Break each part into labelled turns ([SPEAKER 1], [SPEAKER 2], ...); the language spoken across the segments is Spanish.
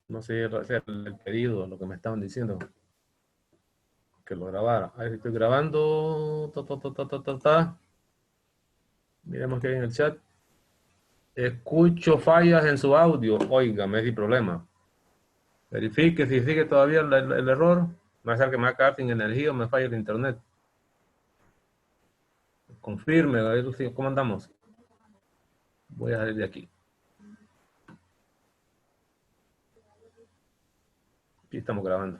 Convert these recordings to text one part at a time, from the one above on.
[SPEAKER 1] No sé si era el pedido, lo que me estaban diciendo, que lo grabara. A ver si estoy grabando. Ta, ta, ta, ta, ta, ta, ta. Miremos que hay en el chat. Escucho fallas en su audio. Oiga, me di problema. Verifique si sigue todavía el error. No va a ser que me va a quedar sin energía o me falle el internet. Confirme, a ver cómo andamos. Voy a salir de aquí. Aquí estamos grabando.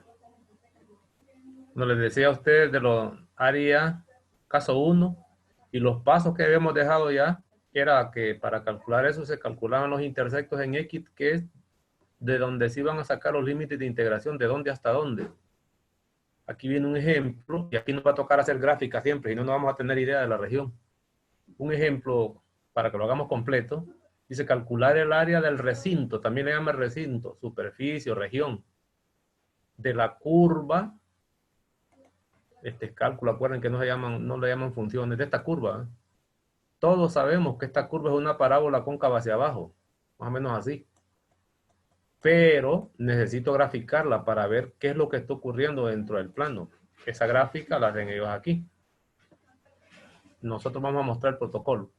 [SPEAKER 1] No les decía a ustedes de los área caso 1 y los pasos que habíamos dejado ya era que para calcular eso se calculaban los intersectos en X, que es de donde se iban a sacar los límites de integración, de dónde hasta dónde. Aquí viene un ejemplo, y aquí nos va a tocar hacer gráfica siempre, y no vamos a tener idea de la región. Un ejemplo, para que lo hagamos completo, dice calcular el área del recinto, también le llama recinto, superficie o región, de la curva, este cálculo, acuerden que no le llaman funciones, de esta curva. Todos sabemos que esta curva es una parábola cóncava hacia abajo, más o menos así. Pero necesito graficarla para ver qué es lo que está ocurriendo dentro del plano. Esa gráfica la hacen ellos aquí. Nosotros vamos a mostrar el protocolo.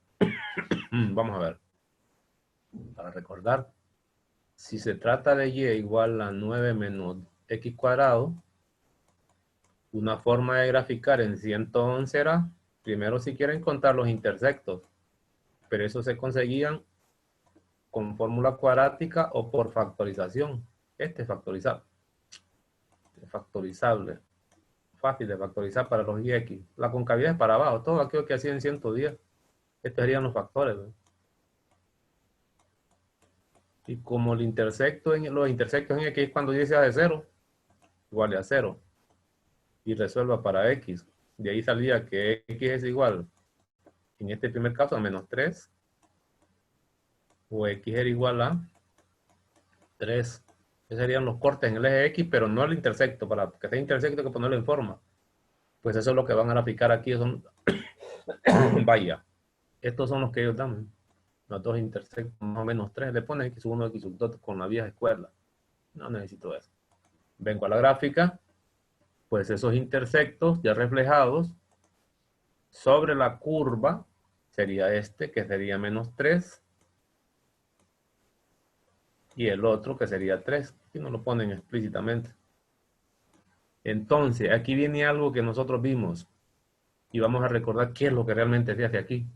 [SPEAKER 1] Vamos a ver. Para recordar, si se trata de y igual a 9 menos x cuadrado, una forma de graficar en 111 era, primero si quieren contar los intersectos, pero eso se conseguían con fórmula cuadrática o por factorización. Este es factorizable, fácil de factorizar para los y x. La concavidad es para abajo, todo aquello que hacía en 110. Estos serían los factores, ¿no? Y como los intersectos en x es cuando y sea de 0, igual a 0. Y resuelva para x. De ahí salía que x es igual, en este primer caso, a menos 3, o x era igual a 3. Esos serían los cortes en el eje X, pero no el intersecto. Para que sea intersecto hay que ponerlo en forma. Pues eso es lo que van a graficar aquí. Son, vaya, estos son los que ellos dan. Los dos intersectos, más o menos 3. Le ponen X1, X2 con la vieja escuela. No necesito eso. Vengo a la gráfica. Pues esos intersectos ya reflejados sobre la curva sería este, que sería menos 3. Y el otro, que sería 3. Aquí no lo ponen explícitamente. Entonces, aquí viene algo que nosotros vimos. Y vamos a recordar qué es lo que realmente se hace aquí.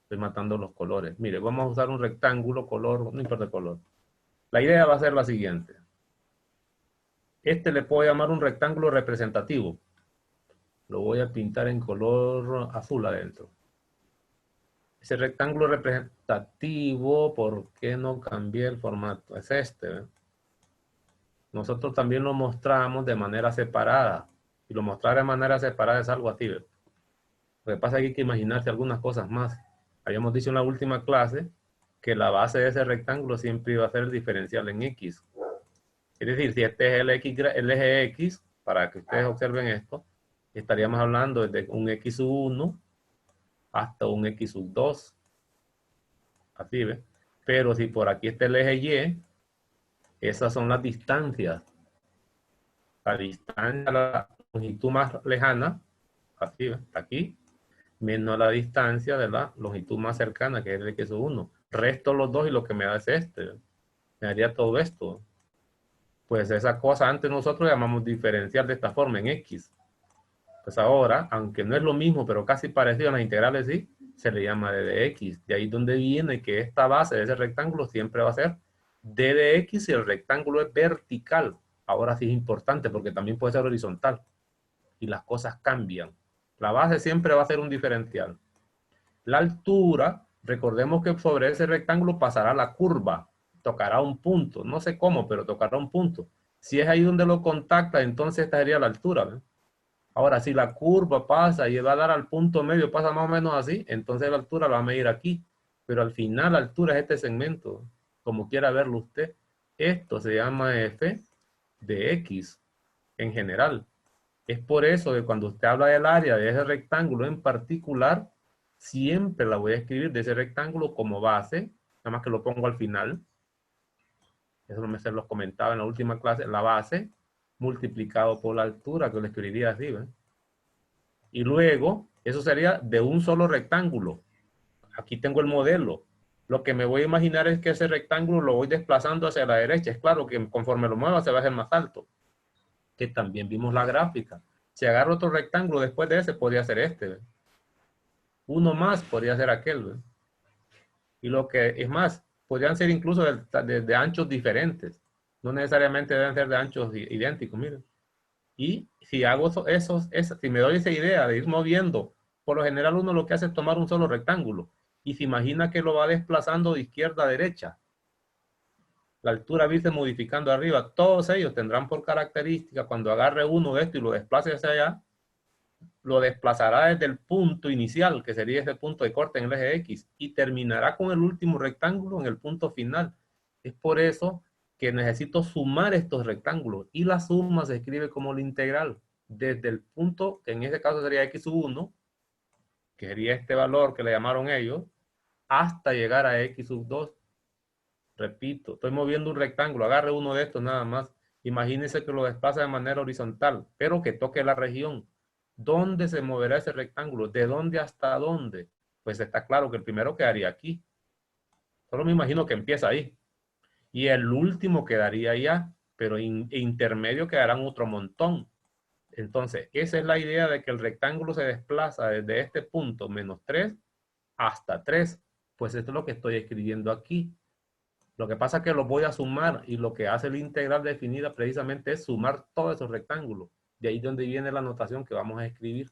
[SPEAKER 1] Estoy matando los colores. Mire, vamos a usar un rectángulo, color, no importa el color. La idea va a ser la siguiente. Este le puedo llamar un rectángulo representativo. Lo voy a pintar en color azul adentro. Ese rectángulo representativo, ¿por qué no cambié el formato? Es este, ¿eh? Nosotros también lo mostramos de manera separada. Y lo mostrar de manera separada es algo así, ¿eh? Lo que pasa es que hay que imaginarse algunas cosas más. Habíamos dicho en la última clase que la base de ese rectángulo siempre iba a ser el diferencial en X. Es decir, si este es el eje X, para que ustedes observen esto, estaríamos hablando desde un X sub 1 hasta un X sub 2. Así, ¿ves? Pero si por aquí está el eje Y, esas son las distancias. La distancia, la longitud más lejana, así, ¿ves? Aquí, menos la distancia de la longitud más cercana, que es el X sub 1. Resto los dos y lo que me da es este, ¿ves? Me daría todo esto. Pues esa cosa antes nosotros llamamos diferencial de esta forma en X. Pues ahora, aunque no es lo mismo, pero casi parecido a las integrales, sí, se le llama d de x. De ahí donde viene que esta base de ese rectángulo siempre va a ser d de x si el rectángulo es vertical. Ahora sí es importante porque también puede ser horizontal. Y las cosas cambian. La base siempre va a ser un diferencial. La altura, recordemos que sobre ese rectángulo pasará la curva. Tocará un punto. No sé cómo, pero tocará un punto. Si es ahí donde lo contacta, entonces esta sería la altura, ¿ves? Ahora, si la curva pasa y va a dar al punto medio, pasa más o menos así, entonces la altura la va a medir aquí. Pero al final la altura es este segmento, como quiera verlo usted. Esto se llama f de x en general. Es por eso que cuando usted habla del área de ese rectángulo en particular, siempre la voy a escribir de ese rectángulo como base, nada más que lo pongo al final. Eso se los comentaba en la última clase, la base multiplicado por la altura, que lo escribiría así, ¿ven? Y luego, eso sería de un solo rectángulo. Aquí tengo el modelo. Lo que me voy a imaginar es que ese rectángulo lo voy desplazando hacia la derecha. Es claro que conforme lo mueva se va a hacer más alto. Que también vimos la gráfica. Si agarro otro rectángulo después de ese, podría ser este, ¿ven? Uno más podría ser aquel, ¿ven? Y lo que es más, podrían ser incluso de anchos diferentes. No necesariamente deben ser de anchos idénticos, miren. Y si hago si me doy esa idea de ir moviendo, por lo general uno lo que hace es tomar un solo rectángulo y se imagina que lo va desplazando de izquierda a derecha. La altura va a irse modificando arriba. Todos ellos tendrán por característica, cuando agarre uno de estos y lo desplace hacia allá, lo desplazará desde el punto inicial, que sería ese punto de corte en el eje X, y terminará con el último rectángulo en el punto final. Es por eso que necesito sumar estos rectángulos, y la suma se escribe como la integral, desde el punto, que en este caso sería X sub 1, que sería este valor que le llamaron ellos, hasta llegar a X sub 2. Repito, estoy moviendo un rectángulo, agarre uno de estos nada más. Imagínense que lo desplaza de manera horizontal, pero que toque la región. ¿Dónde se moverá ese rectángulo? ¿De dónde hasta dónde? Pues está claro que el primero quedaría aquí. Solo me imagino que empieza ahí. Y el último quedaría allá, pero intermedio quedarán otro montón. Entonces, esa es la idea de que el rectángulo se desplaza desde este punto, -3, hasta 3. Pues esto es lo que estoy escribiendo aquí. Lo que pasa es que lo voy a sumar y lo que hace la integral definida precisamente es sumar todos esos rectángulos. De ahí donde viene la notación que vamos a escribir.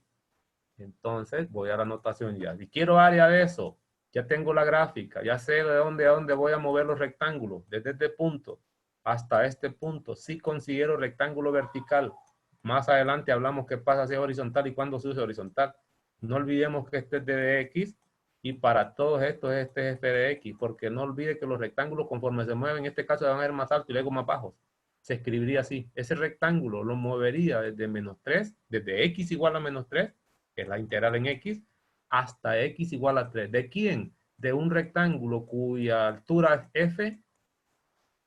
[SPEAKER 1] Entonces voy a la notación ya. Si quiero área de eso, ya tengo la gráfica, ya sé de dónde a dónde voy a mover los rectángulos, desde este punto hasta este punto. Si considero rectángulo vertical, más adelante hablamos qué pasa si es horizontal y cuándo se usa horizontal. No olvidemos que este es dx y para todos estos este es f de x, porque no olvide que los rectángulos conforme se mueven, en este caso van a ir más altos y luego más bajos. Se escribiría así. Ese rectángulo lo movería desde -3, desde x igual a -3, que es la integral en x, hasta x igual a 3. ¿De quién? De un rectángulo cuya altura es f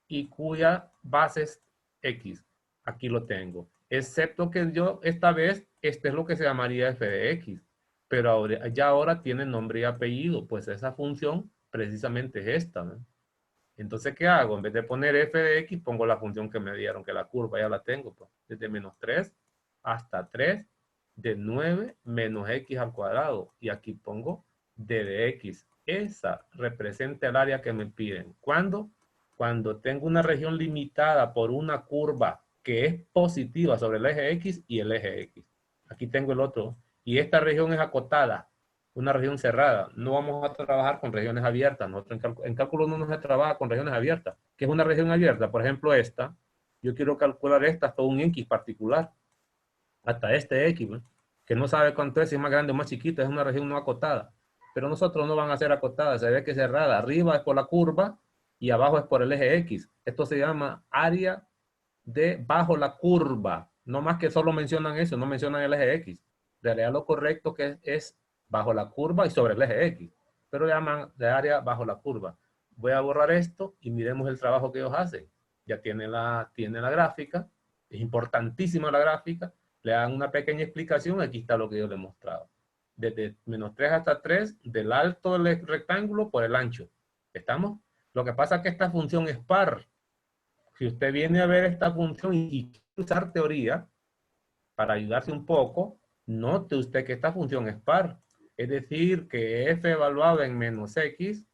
[SPEAKER 1] y cuya base es x. Aquí lo tengo. Excepto que yo, esta vez, este es lo que se llamaría f de x. Pero ahora, ya ahora tiene nombre y apellido. Pues esa función precisamente es esta, ¿no? Entonces, ¿qué hago? En vez de poner f de x, pongo la función que me dieron, que la curva ya la tengo, pues, desde -3 hasta 3, de 9 menos x al cuadrado. Y aquí pongo d de x. Esa representa el área que me piden. ¿Cuándo? Cuando tengo una región limitada por una curva que es positiva sobre el eje x y el eje x. Aquí tengo el otro. Y esta región es acotada, una región cerrada. No vamos a trabajar con regiones abiertas. Nosotros en cálculo no se trabaja con regiones abiertas. ¿Qué es una región abierta? Por ejemplo, esta. Yo quiero calcular esta hasta un x particular. Hasta este x, ¿no? Que no sabe cuánto es, si es más grande o más chiquito. Es una región no acotada. Pero nosotros no van a ser acotadas. Se ve que es cerrada. Arriba es por la curva y abajo es por el eje x. Esto se llama área de bajo la curva. No más que solo mencionan eso, no mencionan el eje x. De realidad lo correcto que es bajo la curva y sobre el eje x. Pero llaman de área bajo la curva. Voy a borrar esto y miremos el trabajo que ellos hacen. Ya tiene la gráfica. Es importantísima la gráfica. Le dan una pequeña explicación. Aquí está lo que yo le he mostrado. Desde -3 hasta 3, del alto del rectángulo por el ancho. ¿Estamos? Lo que pasa es que esta función es par. Si usted viene a ver esta función y quiere usar teoría para ayudarse un poco, note usted que esta función es par. Es decir, que f evaluado en -x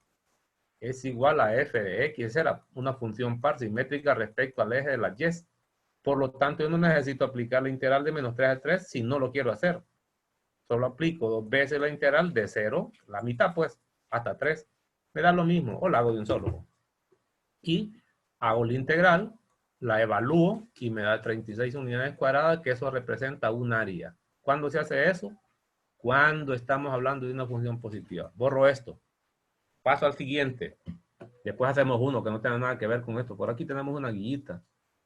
[SPEAKER 1] es igual a f de x. Esa era una función par simétrica respecto al eje de las y. Por lo tanto, yo no necesito aplicar la integral de -3 a 3 si no lo quiero hacer. Solo aplico 2 veces la integral de 0, la mitad pues, hasta 3. Me da lo mismo, o la hago de un solo. Y hago la integral, la evalúo y me da 36 unidades cuadradas, que eso representa un área. ¿Cuándo se hace eso? Cuando estamos hablando de una función positiva. Borro esto. Paso al siguiente. Después hacemos uno que no tiene nada que ver con esto. Por aquí tenemos una guillita.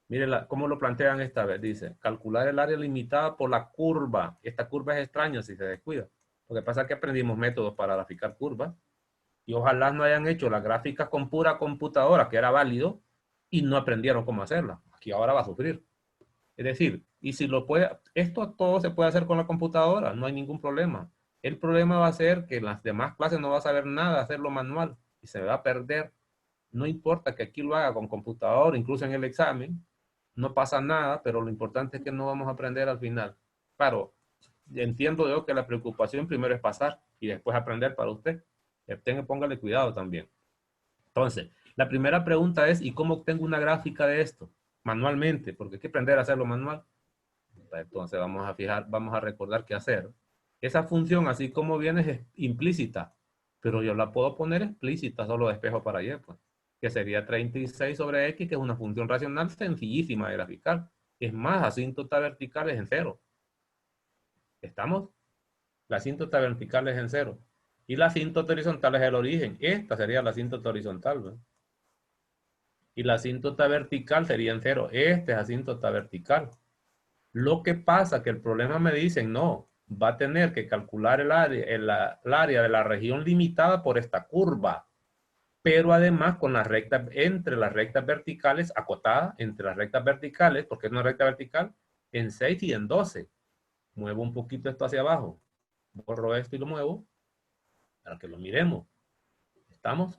[SPEAKER 1] Miren cómo lo plantean esta vez. Dice, calcular el área limitada por la curva. Esta curva es extraña si se descuida. Lo que pasa es que aprendimos métodos para graficar curvas. Y ojalá no hayan hecho las gráficas con pura computadora, que era válido, y no aprendieron cómo hacerla. Aquí ahora va a sufrir. Es decir, y si lo puede, esto todo se puede hacer con la computadora, no hay ningún problema. El problema va a ser que en las demás clases no va a saber nada hacerlo manual y se va a perder. No importa que aquí lo haga con computador, incluso en el examen, no pasa nada, pero lo importante es que no vamos a aprender al final. Claro, entiendo yo que la preocupación primero es pasar y después aprender para usted. Póngale cuidado también. Entonces, la primera pregunta es, ¿y cómo obtengo una gráfica de esto? Manualmente, porque hay que aprender a hacerlo manual. Entonces vamos a recordar qué hacer. Esa función, así como viene, es implícita, pero yo la puedo poner explícita, solo despejo para y, pues, que sería 36 sobre x, que es una función racional sencillísima de graficar. Es más, asíntota vertical es en cero. ¿Estamos? La asíntota vertical es en cero. Y la asíntota horizontal es el origen. Esta sería la asíntota horizontal, ¿no? Y la asíntota vertical sería en cero. Este es asíntota vertical. Lo que pasa que el problema me dicen, no, va a tener que calcular el área de la región limitada por esta curva, pero además con las rectas, entre las rectas verticales, acotada entre las rectas verticales, porque es una recta vertical, en 6 y en 12. Muevo un poquito esto hacia abajo, borro esto y lo muevo, para que lo miremos. ¿Estamos?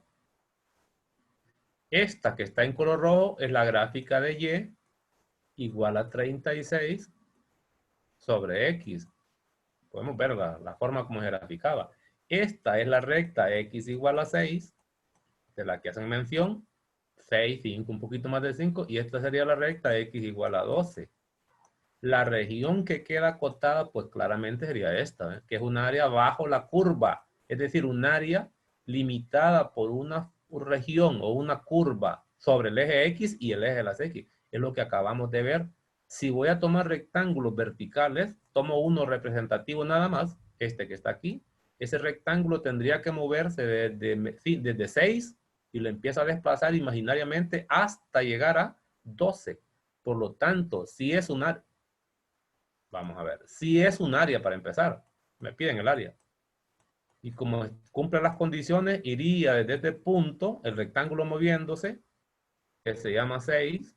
[SPEAKER 1] Esta que está en color rojo es la gráfica de Y igual a 36 sobre X. Podemos ver la forma como se graficaba. Esta es la recta X igual a 6, de la que hacen mención. 6, 5, un poquito más de 5. Y esta sería la recta X igual a 12. La región que queda acotada, pues claramente sería esta, ¿eh? Que es un área bajo la curva. Es decir, un área limitada por una región o una curva sobre el eje X y el eje de las X. Es lo que acabamos de ver. Si voy a tomar rectángulos verticales, tomo uno representativo nada más, este que está aquí. Ese rectángulo tendría que moverse desde 6 y lo empieza a desplazar imaginariamente hasta llegar a 12. Por lo tanto, si es un área, vamos a ver, si es un área para empezar, me piden el área. Y como cumple las condiciones, iría desde este punto, el rectángulo moviéndose, que se llama 6,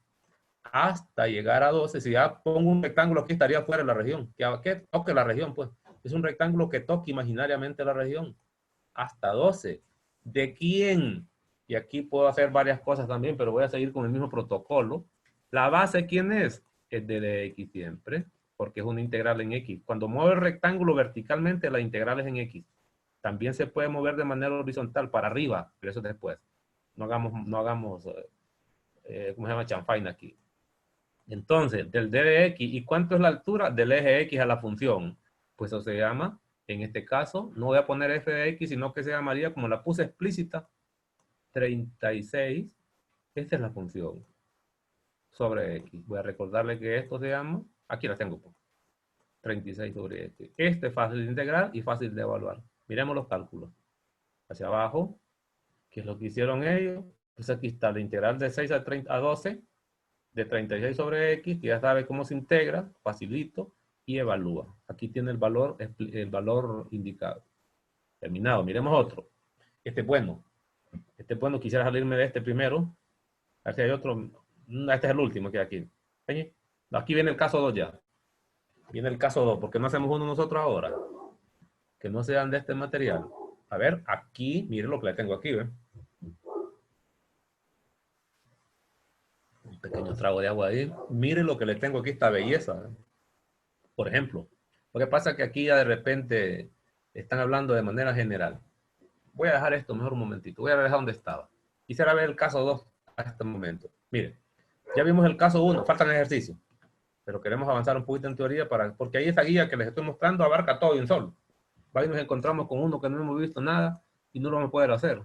[SPEAKER 1] hasta llegar a 12. Si ya pongo un rectángulo aquí, estaría fuera de la región. Que toque la región, pues. Es un rectángulo que toque imaginariamente la región. Hasta 12. ¿De quién? Y aquí puedo hacer varias cosas también, pero voy a seguir con el mismo protocolo. ¿La base quién es? Es de x siempre, porque es una integral en x. Cuando muevo el rectángulo verticalmente, la integral es en x. También se puede mover de manera horizontal para arriba, pero eso después. No hagamos ¿cómo se llama? Chanfaina aquí. Entonces, del d de x, ¿y cuánto es la altura del eje x a la función? Pues eso se llama, en este caso, no voy a poner f de x, sino que se llamaría, como la puse explícita, 36. Esta es la función sobre x. Voy a recordarle que esto se llama, aquí la tengo, 36 sobre x. Este es fácil de integrar y fácil de evaluar. Miremos los cálculos. Hacia abajo, ¿qué es lo que hicieron ellos? Pues aquí está la integral de 6 a 12 de 36 sobre x, que ya sabe cómo se integra, facilito, y evalúa. Aquí tiene el valor indicado. Terminado. Miremos otro. Este es bueno. Este es bueno. Quisiera salirme de este primero. A ver si hay otro. Este es el último que hay aquí. Aquí viene el caso 2 ya. Viene el caso 2. ¿Por qué no hacemos uno nosotros ahora? Que no sean de este material. A ver, aquí, mire lo que le tengo aquí, ¿ve? Un pequeño trago de agua ahí. Mire lo que le tengo aquí, esta belleza, ¿ve? Por ejemplo, lo que pasa es que aquí ya de repente están hablando de manera general. Voy a dejar esto mejor un momentito. Voy a dejar donde estaba. Quisiera ver el caso 2 a este momento. Mire, ya vimos el caso 1, faltan ejercicios, pero queremos avanzar un poquito en teoría porque ahí esa guía que les estoy mostrando abarca todo de un solo. Ahí nos encontramos con uno que no hemos visto nada y no lo vamos a poder hacer.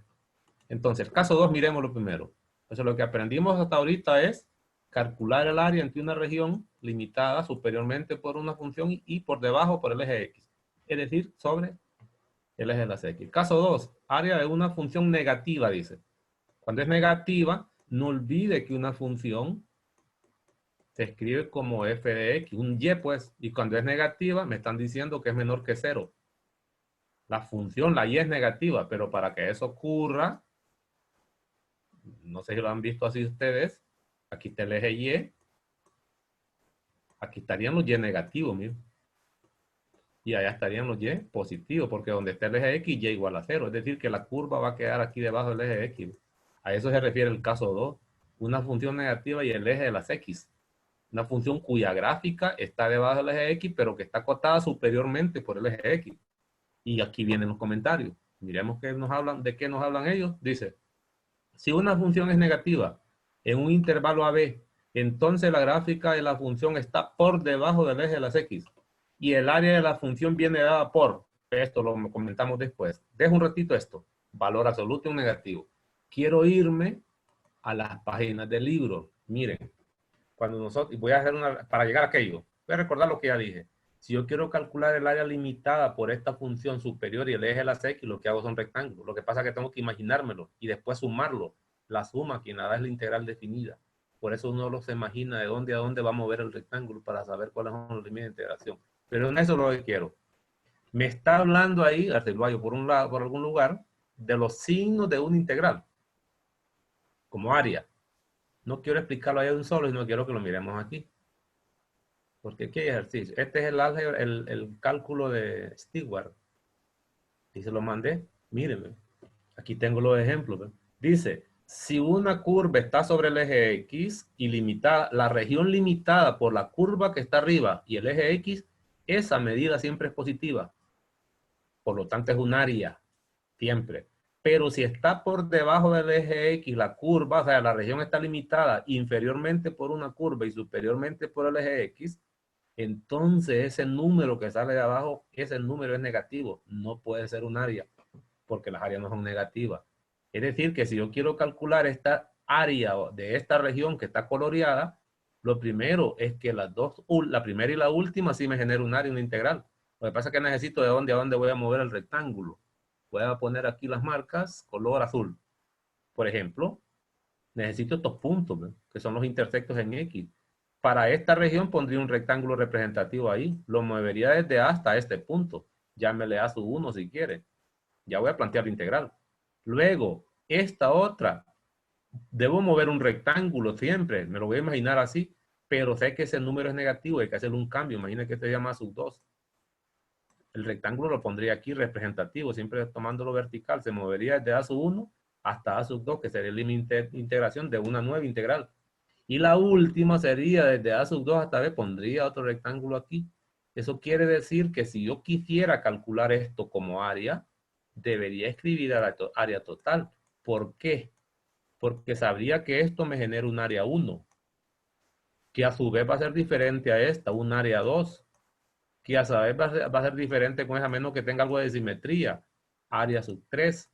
[SPEAKER 1] Entonces, el caso 2, miremos lo primero. Entonces, lo que aprendimos hasta ahorita es calcular el área entre una región limitada superiormente por una función y por debajo por el eje X. Es decir, sobre el eje de las X. Caso 2, área de una función negativa, dice. Cuando es negativa, no olvide que una función se escribe como f de x, un y pues, y cuando es negativa me están diciendo que es menor que 0. La función, la y es negativa, pero para que eso ocurra, no sé si lo han visto así ustedes, Aquí está el eje Y. Aquí estarían los Y negativos, mira. Y allá estarían los Y positivos, porque donde está el eje X, Y igual a 0. Es decir, que la curva va a quedar aquí debajo del eje X. A eso se refiere el caso 2. Una función negativa y el eje de las X. Una función cuya gráfica está debajo del eje X, pero que está acotada superiormente por el eje X. Y aquí vienen los comentarios. Miremos qué nos hablan, de qué nos hablan ellos. Dice, si una función es negativa en un intervalo AB, entonces la gráfica de la función está por debajo del eje de las X. Y el área de la función viene dada por, esto lo comentamos después. Dejo un ratito esto, valor absoluto y un negativo. Quiero irme a las páginas del libro. Miren, cuando nosotros, y voy a hacer una, para llegar a aquello, voy a recordar lo que ya dije. Si yo quiero calcular el área limitada por esta función superior y el eje de las X, lo que hago son rectángulos. Lo que pasa es que tengo que imaginármelo y después sumarlo. La suma, quien la da es la integral definida. Por eso uno lo se imagina de dónde a dónde va a mover el rectángulo para saber cuáles son los límites de integración. Pero en eso es lo que quiero. Me está hablando ahí, Arceluayo, por un lado, por algún lugar, de los signos de una integral, como área. No quiero explicarlo ahí de un solo, sino quiero que lo miremos aquí. Porque aquí hay ejercicio. Este es el álgebra, el cálculo de Stewart. Y se lo mandé. Mírenme. Aquí tengo los ejemplos. ¿Ve? Dice, si una curva está sobre el eje X y limitada, la región limitada por la curva que está arriba y el eje X, esa medida siempre es positiva. Por lo tanto, es un área. Siempre. Pero si está por debajo del eje X, la curva, o sea, la región está limitada inferiormente por una curva y superiormente por el eje X, entonces ese número que sale de abajo, ese número es negativo. No puede ser un área, porque las áreas no son negativas. Es decir, que si yo quiero calcular esta área de esta región que está coloreada, lo primero es que las dos, la primera y la última, sí me genera un área, una integral. Lo que pasa es que necesito de dónde a dónde voy a mover el rectángulo. Voy a poner aquí las marcas, color azul. Por ejemplo, necesito estos puntos, ¿ve? Que son los intersectos en X. Para esta región pondría un rectángulo representativo ahí. Lo movería desde A hasta este punto. Llámele A sub 1 si quiere. Ya voy a plantear la integral. Luego, esta otra, debo mover un rectángulo siempre. Me lo voy a imaginar así. Pero sé que ese número es negativo. Hay que hacerle un cambio. Imagina que se llama A sub 2. El rectángulo lo pondría aquí representativo, siempre tomándolo vertical. Se movería desde A sub 1 hasta A sub 2, que sería el límite de integración de una nueva integral. Y la última sería desde A sub 2 hasta B, pondría otro rectángulo aquí. Eso quiere decir que si yo quisiera calcular esto como área, debería escribir área total. ¿Por qué? Porque sabría que esto me genera un área 1, que a su vez va a ser diferente a esta, un área 2, que a su vez va a ser diferente con esa, menos que tenga algo de simetría, área sub 3.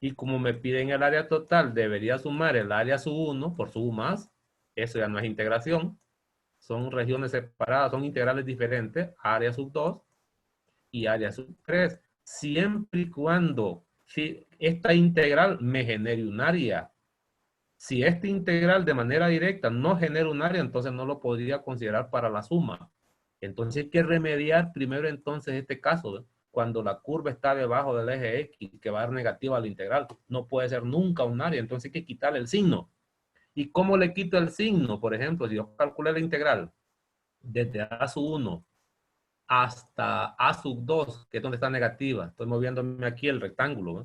[SPEAKER 1] Y como me piden el área total, debería sumar el área sub 1 por sub más. Eso ya no es integración. Son regiones separadas, son integrales diferentes, área sub 2 y área sub 3. Siempre y cuando si esta integral me genere un área. Si esta integral de manera directa no genera un área, entonces no lo podría considerar para la suma. Entonces hay que remediar primero entonces este caso, ¿eh? Cuando la curva está debajo del eje X, que va a dar negativa a la integral. No puede ser nunca un área, entonces hay que quitarle el signo. ¿Y cómo le quito el signo? Por ejemplo, si yo calculé la integral desde A sub 1 hasta A sub 2, que es donde está negativa, estoy moviéndome aquí el rectángulo, ¿eh?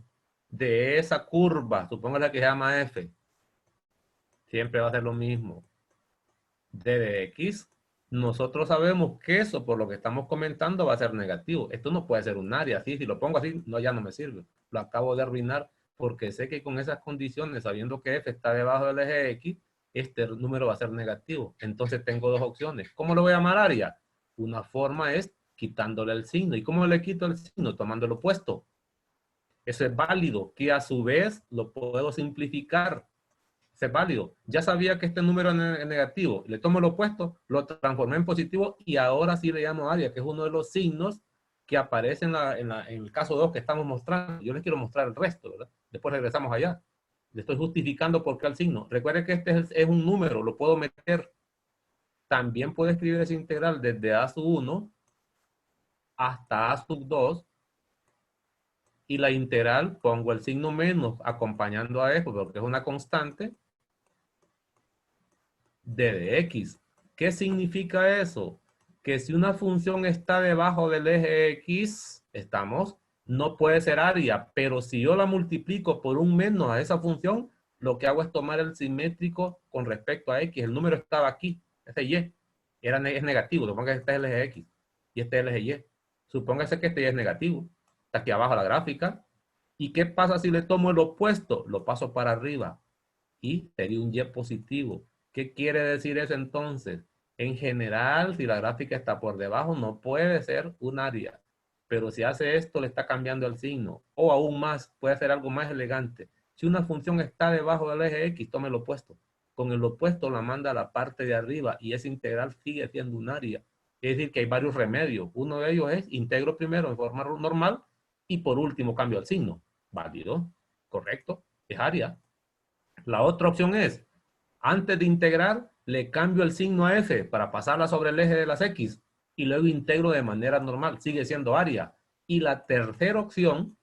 [SPEAKER 1] De esa curva, supóngale que se llama F, siempre va a ser lo mismo. D de X, nosotros sabemos que eso, por lo que estamos comentando, va a ser negativo. Esto no puede ser un área así. Si lo pongo así, no, ya no me sirve. Lo acabo de arruinar porque sé que con esas condiciones, sabiendo que F está debajo del eje X, este número va a ser negativo. Entonces tengo dos opciones. ¿Cómo lo voy a llamar área? Una forma es quitándole el signo. ¿Y cómo le quito el signo? Tomando lo opuesto. Eso es válido, que a su vez lo puedo simplificar. Eso es válido. Ya sabía que este número es negativo. Le tomo lo opuesto, lo transformé en positivo y ahora sí le llamo área, que es uno de los signos que aparece en el caso 2 que estamos mostrando. Yo les quiero mostrar el resto, ¿verdad? Después regresamos allá. Le estoy justificando por qué el signo. Recuerde que este es un número, lo puedo meter. También puedo escribir ese integral desde A sub 1 hasta A sub 2 y la integral pongo el signo menos acompañando a esto porque es una constante D de X. ¿Qué significa eso? Que si una función está debajo del eje X, no puede ser área, pero si yo la multiplico por un menos a esa función, lo que hago es tomar el simétrico con respecto a X. El número estaba aquí, ese Y, es negativo, suponga que este es el eje X y este es el eje Y. Supóngase que este Y es negativo, está aquí abajo la gráfica. ¿Y qué pasa si le tomo el opuesto? Lo paso para arriba y sería un Y positivo. ¿Qué quiere decir eso entonces? En general, si la gráfica está por debajo, no puede ser un área. Pero si hace esto, le está cambiando el signo. O aún más, puede ser algo más elegante. Si una función está debajo del eje X, tome el opuesto. Con el opuesto la manda a la parte de arriba y esa integral sigue siendo un área. Es decir, que hay varios remedios. Uno de ellos es integro primero en forma normal y por último cambio el signo. Válido, correcto, es área. La otra opción es, antes de integrar, le cambio el signo a f para pasarla sobre el eje de las x y luego integro de manera normal, sigue siendo área. Y la tercera opción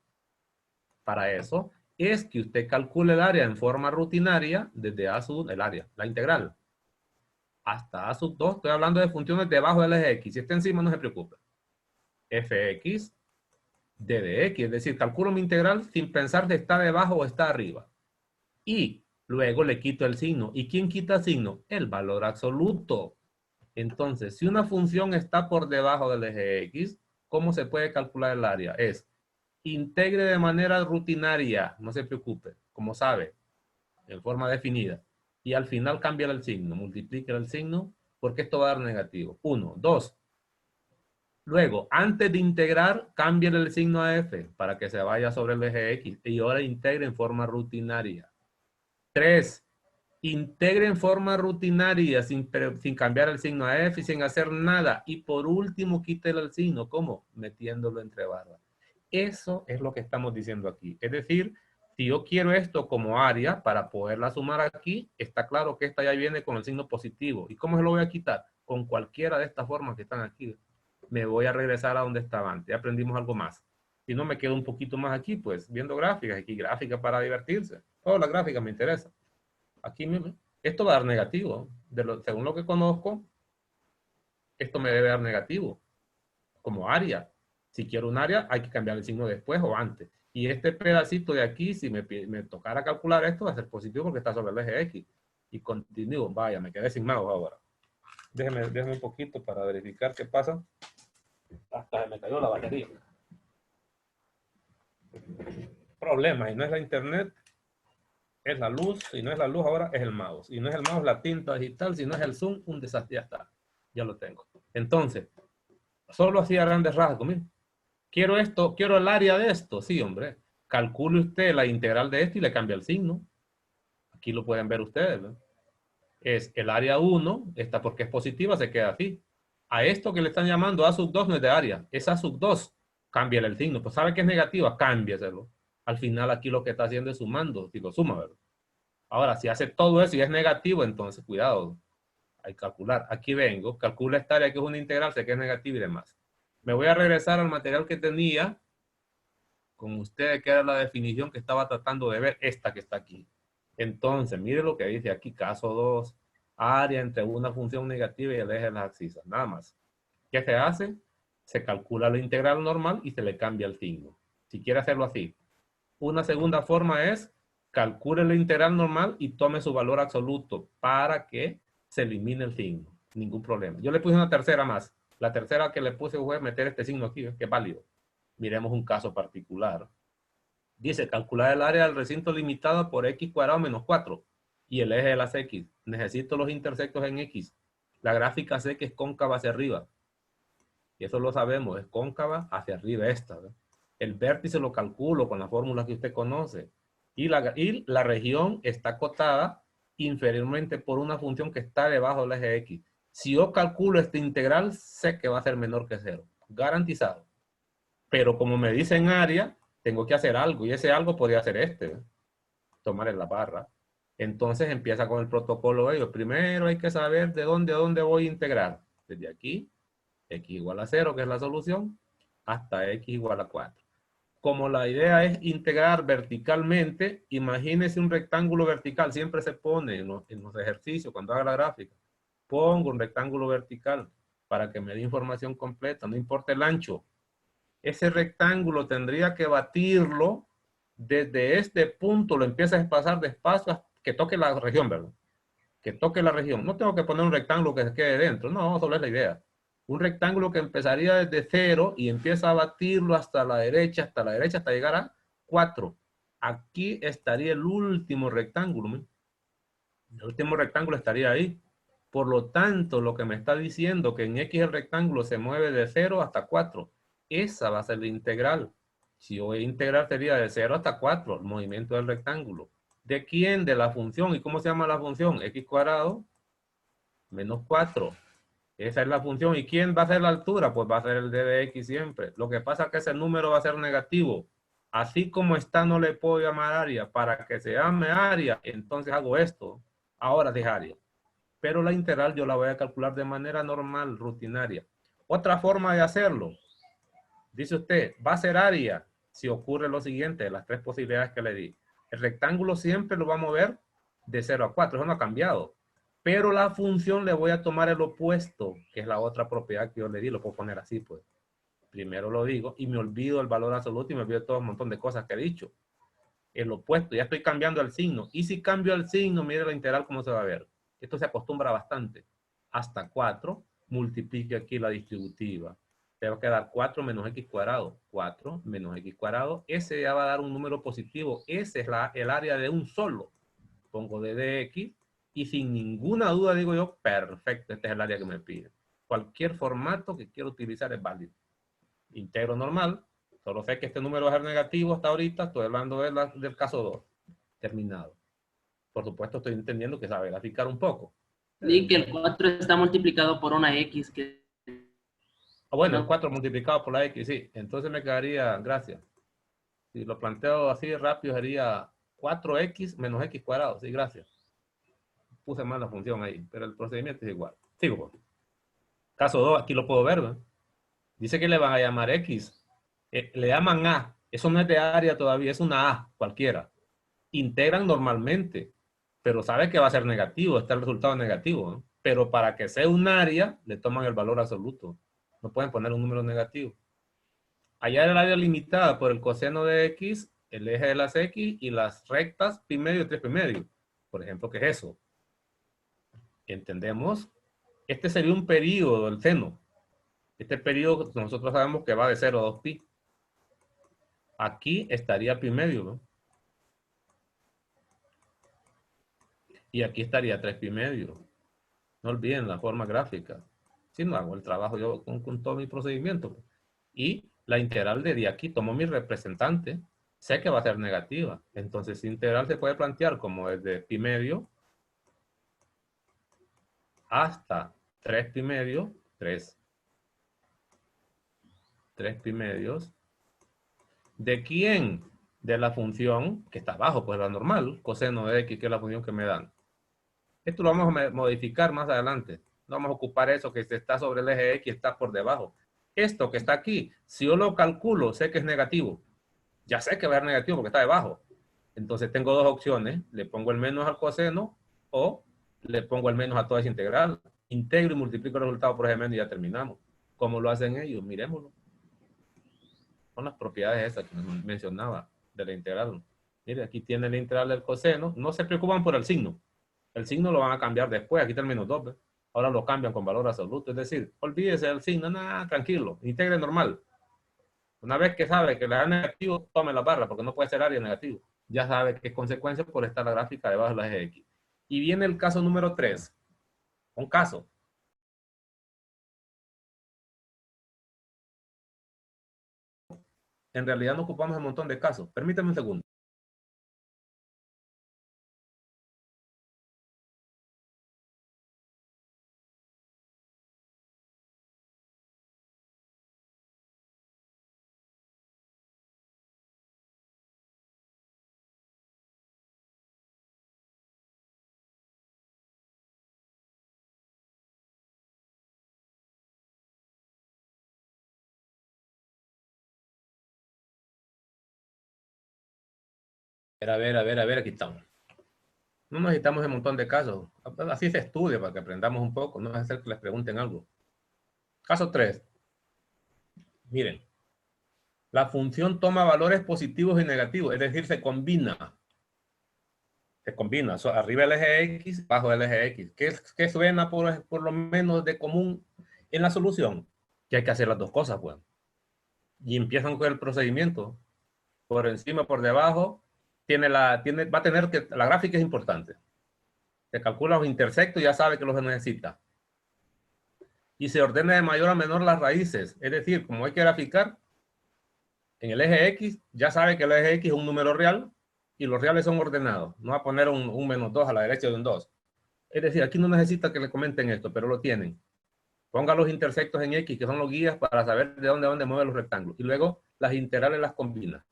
[SPEAKER 1] para eso es que usted calcule el área en forma rutinaria desde a sub, el área, la integral, hasta a sub 2. Estoy hablando de funciones debajo del eje x. Si está encima, no se preocupe. Fx d de x, es decir, calculo mi integral sin pensar si está debajo o está arriba. Y luego le quito el signo. ¿Y quién quita el signo? El valor absoluto. Entonces, si una función está por debajo del eje X, ¿cómo se puede calcular el área? Es integre de manera rutinaria, no se preocupe, como sabe, en forma definida. Y al final cambia el signo, multiplica el signo, porque esto va a dar negativo. 1, 2. Luego, antes de integrar, cambia el signo a f para que se vaya sobre el eje X. Y ahora integre en forma rutinaria. 3. Integre en forma rutinaria sin cambiar el signo a F y sin hacer nada. Y por último, quítele el signo. ¿Cómo? Metiéndolo entre barras. Eso es lo que estamos diciendo aquí. Es decir, si yo quiero esto como área para poderla sumar aquí, está claro que esta ya viene con el signo positivo. ¿Y cómo se lo voy a quitar? Con cualquiera de estas formas que están aquí. Me voy a regresar a donde estaba antes. Ya aprendimos algo más. Si no me quedo un poquito más aquí, pues viendo gráficas. Aquí gráficas para divertirse. Todas las gráficas me interesan. Aquí esto va a dar negativo. Según lo que conozco, esto me debe dar negativo como área. Si quiero un área, hay que cambiar el signo después o antes. Y este pedacito de aquí, si me tocara calcular esto, va a ser positivo porque está sobre el eje X. Y continúo. Vaya, me quedé sin mouse ahora. Déjeme un poquito para verificar qué pasa. Hasta me cayó la batería. Problema, y no es la internet, es la luz. Si no es la luz ahora, es el mouse. Y no es el mouse, la tinta digital. Si no es el zoom, un desastre. Ya está. Ya lo tengo. Entonces, solo así a grandes rasgos. Miren. Quiero esto, quiero el área de esto. Sí, hombre. Calcule usted la integral de esto y le cambia el signo. Aquí lo pueden ver ustedes, ¿no? Es el área 1, esta porque es positiva, se queda así. A esto que le están llamando A sub 2 no es de área, es A sub 2. Cámbiale el signo. Pues sabe que es negativa, cámbiaselo. Al final aquí lo que está haciendo es sumando, si lo suma, ¿verdad? Ahora, si hace todo eso y es negativo, entonces cuidado. Hay que calcular. Aquí vengo, calcula esta área que es una integral, sé que es negativa y demás. Me voy a regresar al material que tenía con ustedes, que era la definición que estaba tratando de ver, esta que está aquí. Entonces, mire lo que dice aquí, caso 2, área entre una función negativa y el eje de las abscisas, nada más. ¿Qué se hace? Se calcula la integral normal y se le cambia el signo. Si quiere hacerlo así. Una segunda forma es, calcule la integral normal y tome su valor absoluto para que se elimine el signo. Ningún problema. Yo le puse una tercera más. La tercera que le puse fue meter este signo aquí, que es válido. Miremos un caso particular. Dice, calcular el área del recinto limitada por x cuadrado menos 4 y el eje de las x. Necesito los intersectos en x. La gráfica sé que es cóncava hacia arriba. Y eso lo sabemos, es cóncava hacia arriba esta. ¿Ve? El vértice lo calculo con la fórmula que usted conoce. Y la región está acotada inferiormente por una función que está debajo del eje x. Si yo calculo esta integral, sé que va a ser menor que 0. Garantizado. Pero como me dicen área, tengo que hacer algo. Y ese algo podría ser este. ¿Ve? Tomar en la barra. Entonces empieza con el protocolo de ellos. Primero hay que saber de dónde a dónde voy a integrar. Desde aquí, x igual a 0, que es la solución, hasta x igual a 4. como la idea es integrar verticalmente, imagínese un rectángulo vertical, siempre se pone en los ejercicios cuando haga la gráfica. Pongo un rectángulo vertical para que me dé información completa, no importa el ancho. Ese rectángulo tendría que batirlo desde este punto, lo empieza a desplazar despacio hasta que toque la región, ¿verdad? Que toque la región. No tengo que poner un rectángulo que se quede dentro, no, solo es la idea. Un rectángulo que empezaría desde 0 y empieza a batirlo hasta la derecha, hasta llegar a 4. Aquí estaría el último rectángulo. ¿Me? El último rectángulo estaría ahí. Por lo tanto, lo que me está diciendo que en X el rectángulo se mueve de 0 hasta 4. Esa va a ser la integral. Si yo voy a integrar sería de 0 hasta 4, el movimiento del rectángulo. ¿De quién? De la función. ¿Y cómo se llama la función? X cuadrado menos 4. Esa es la función. ¿Y quién va a ser la altura? Pues va a ser el d de x siempre. Lo que pasa es que ese número va a ser negativo. Así como está, no le puedo llamar área. Para que se llame área, entonces hago esto. Ahora es área. Pero la integral yo la voy a calcular de manera normal, rutinaria. Otra forma de hacerlo. Dice usted, va a ser área si ocurre lo siguiente, las tres posibilidades que le di. El rectángulo siempre lo va a mover de 0 a 4. Eso no ha cambiado. Pero la función le voy a tomar el opuesto, que es la otra propiedad que yo le di. Lo puedo poner así, pues. Primero lo digo y me olvido el valor absoluto y me olvido todo un montón de cosas que he dicho. El opuesto, ya estoy cambiando el signo. Y si cambio el signo, mire la integral cómo se va a ver. Esto se acostumbra bastante. Hasta 4, multiplique aquí la distributiva. Te va a quedar 4 menos x cuadrado. 4 menos x cuadrado. Ese ya va a dar un número positivo. Ese es el área de un solo. Pongo d de x y sin ninguna duda digo yo, perfecto, este es el área que me pide. Cualquier formato que quiero utilizar es válido. Integro normal, solo sé que este número va a ser negativo hasta ahorita, estoy hablando del caso 2. Terminado. Por supuesto estoy entendiendo que sabe graficar un poco.
[SPEAKER 2] Di que el 4 está multiplicado por una X que
[SPEAKER 1] Bueno, el
[SPEAKER 2] no.
[SPEAKER 1] 4 multiplicado por la X, sí. Entonces me quedaría, gracias. Si lo planteo así rápido sería 4x menos x cuadrado. Sí, gracias. Puse mal la función ahí, pero el procedimiento es igual. Sigo. Pues. Caso 2, aquí lo puedo ver, ¿no? Dice que le van a llamar X. Le llaman A. Eso no es de área todavía, es una A cualquiera. Integran normalmente, pero sabe que va a ser negativo, está el resultado negativo. ¿No? Pero para que sea un área, le toman el valor absoluto. No pueden poner un número negativo. Allá el área limitada por el coseno de X, el eje de las X y las rectas pi medio y 3 pi medio. Por ejemplo, ¿qué es eso? ¿Entendemos? Este sería un periodo del seno. Este periodo nosotros sabemos que va de 0 a 2 pi. Aquí estaría pi medio, ¿no? Y aquí estaría 3 pi medio. No olviden la forma gráfica. Si no hago el trabajo yo con todo mi procedimiento. Y la integral de aquí, tomo mi representante, sé que va a ser negativa. Entonces, integral se puede plantear como desde pi medio hasta 3 pi medio, 3 pi medios. ¿De quién? De la función que está abajo, pues la normal, coseno de x, que es la función que me dan. Esto lo vamos a modificar más adelante. No vamos a ocupar eso que está sobre el eje X, está por debajo. Esto que está aquí, si yo lo calculo, sé que es negativo. Ya sé que va a ser negativo porque está debajo. Entonces tengo dos opciones. Le pongo el menos al coseno o le pongo el menos a toda esa integral. Integro y multiplico el resultado por ese menos y ya terminamos. ¿Cómo lo hacen ellos? Miremoslo. Son las propiedades esas que mencionaba de la integral. Mire, aquí tiene la integral del coseno. No se preocupan por el signo. El signo lo van a cambiar después. Aquí está el menos 2. ¿Ves? Ahora lo cambian con valor absoluto. Es decir, olvídese del signo. Nada, tranquilo. Integre normal. Una vez que sabe que le da negativo, tome la barra porque no puede ser área negativo. Ya sabe que es consecuencia por estar la gráfica debajo de la eje X. Y viene el caso número 3. Un caso. En realidad no ocupamos un montón de casos. Permítame un segundo. Aquí estamos. No necesitamos un montón de casos. Así se estudia para que aprendamos un poco. No es hacer que les pregunten algo. Caso 3. Miren. La función toma valores positivos y negativos. Es decir, se combina. Arriba el eje X, bajo el eje X. ¿Qué suena por lo menos de común en la solución? Que hay que hacer las dos cosas, pues. Y empiezan con el procedimiento. Por encima, por debajo, va a tener que, la gráfica es importante. Se calcula los intersectos y ya sabe que los necesita. Y se ordena de mayor a menor las raíces. Es decir, como hay que graficar, en el eje X, ya sabe que el eje X es un número real y los reales son ordenados. No va a poner un menos 2 a la derecha de un 2. Es decir, aquí no necesita que le comenten esto, pero lo tienen. Ponga los intersectos en X, que son los guías para saber de dónde mueven los rectángulos. Y luego las integrales las combina.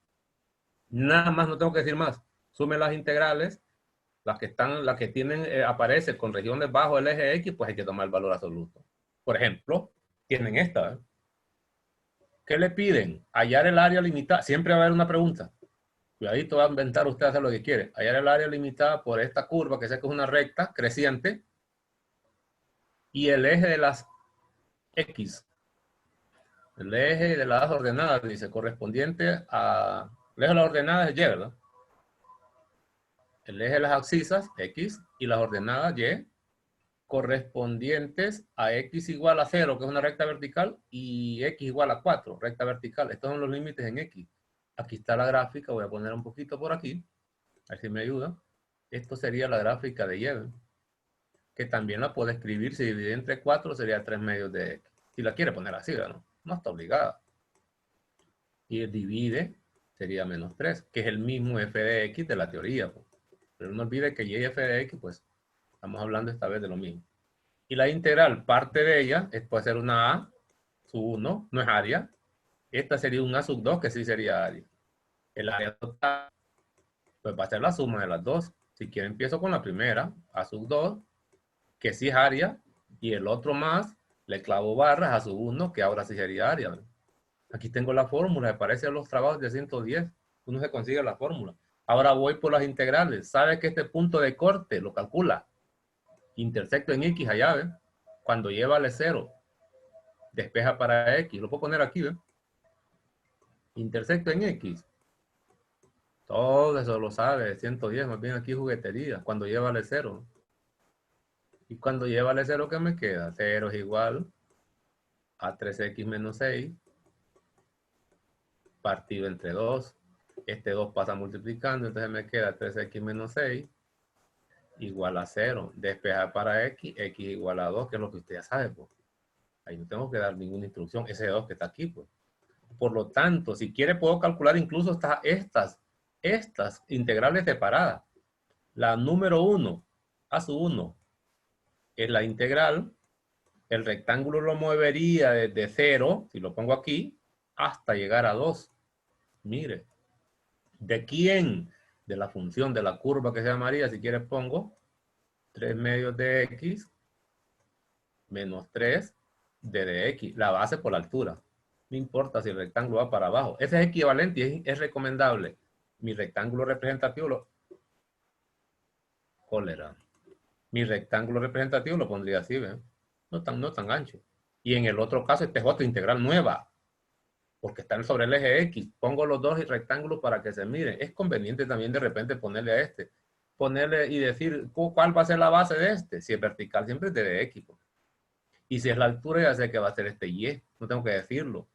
[SPEAKER 1] Nada más, no tengo que decir más. Sume las integrales, las que tienen, aparece con regiones bajo el eje X, pues hay que tomar el valor absoluto. Por ejemplo, tienen esta. ¿Qué le piden? Hallar el área limitada. Siempre va a haber una pregunta. Cuidadito, va a inventar usted hacer lo que quiere. Hallar el área limitada por esta curva, que sé que es una recta creciente, y el eje de las X. El eje de las ordenadas, dice, correspondiente a... El eje de las ordenadas es Y, ¿verdad? El eje de las abscisas, X, y las ordenadas Y, correspondientes a X igual a 0, que es una recta vertical, y X igual a 4, recta vertical. Estos son los límites en X. Aquí está la gráfica, voy a poner un poquito por aquí, a ver si me ayuda. Esto sería la gráfica de Y, que también la puede escribir, si divide entre 4 sería 3 medios de X. Si la quiere poner así, ¿no? No está obligada. Y divide sería menos 3, que es el mismo f de X de la teoría. Pues. Pero no olvide que Y y f de X, pues estamos hablando esta vez de lo mismo. Y la integral, parte de ella, puede ser una A sub 1, no es área. Esta sería un A sub 2, que sí sería área. El área total, pues va a ser la suma de las dos. Si quiero empiezo con la primera, A sub 2, que sí es área, y el otro más, le clavo barras a sub 1, que ahora sí sería área. Aquí tengo la fórmula, me parece a los trabajos de 110. Uno se consigue la fórmula. Ahora voy por las integrales. ¿Sabe que este punto de corte lo calcula? Intersecto en X allá, ¿ven? Cuando Y vale 0, despeja para X. Lo puedo poner aquí, ¿ven? Intersecto en X. Todo eso lo sabe, 110, más bien aquí juguetería. Cuando Y vale 0. Y cuando Y vale 0, ¿qué me queda? 0 es igual a 3X menos 6 partido entre 2. Este 2 pasa multiplicando, entonces me queda 3X menos 6 igual a 0. Despejar para X, X igual a 2, que es lo que usted ya sabe, pues. Ahí no tengo que dar ninguna instrucción, ese 2 que está aquí, pues. Por lo tanto, si quiere puedo calcular incluso estas integrales separadas. La número 1, a su 1, es la integral. El rectángulo lo movería desde 0, si lo pongo aquí, hasta llegar a 2. Mire, ¿de quién? De la función de la curva que se llamaría, si quiere pongo 3 medios de X menos 3 de X, la base por la altura. No importa si el rectángulo va para abajo. Ese es equivalente y es recomendable. Mi rectángulo representativo cólera. Mi rectángulo representativo lo pondría así, ¿ven? No tan ancho. Y en el otro caso, esta es otra integral nueva, porque están sobre el eje X. Pongo los dos rectángulos para que se miren. Es conveniente también de repente ponerle a este. Ponerle y decir cuál va a ser la base de este. Si es vertical, siempre es de X. Y si es la altura, ya sé que va a ser este Y. No tengo que decirlo.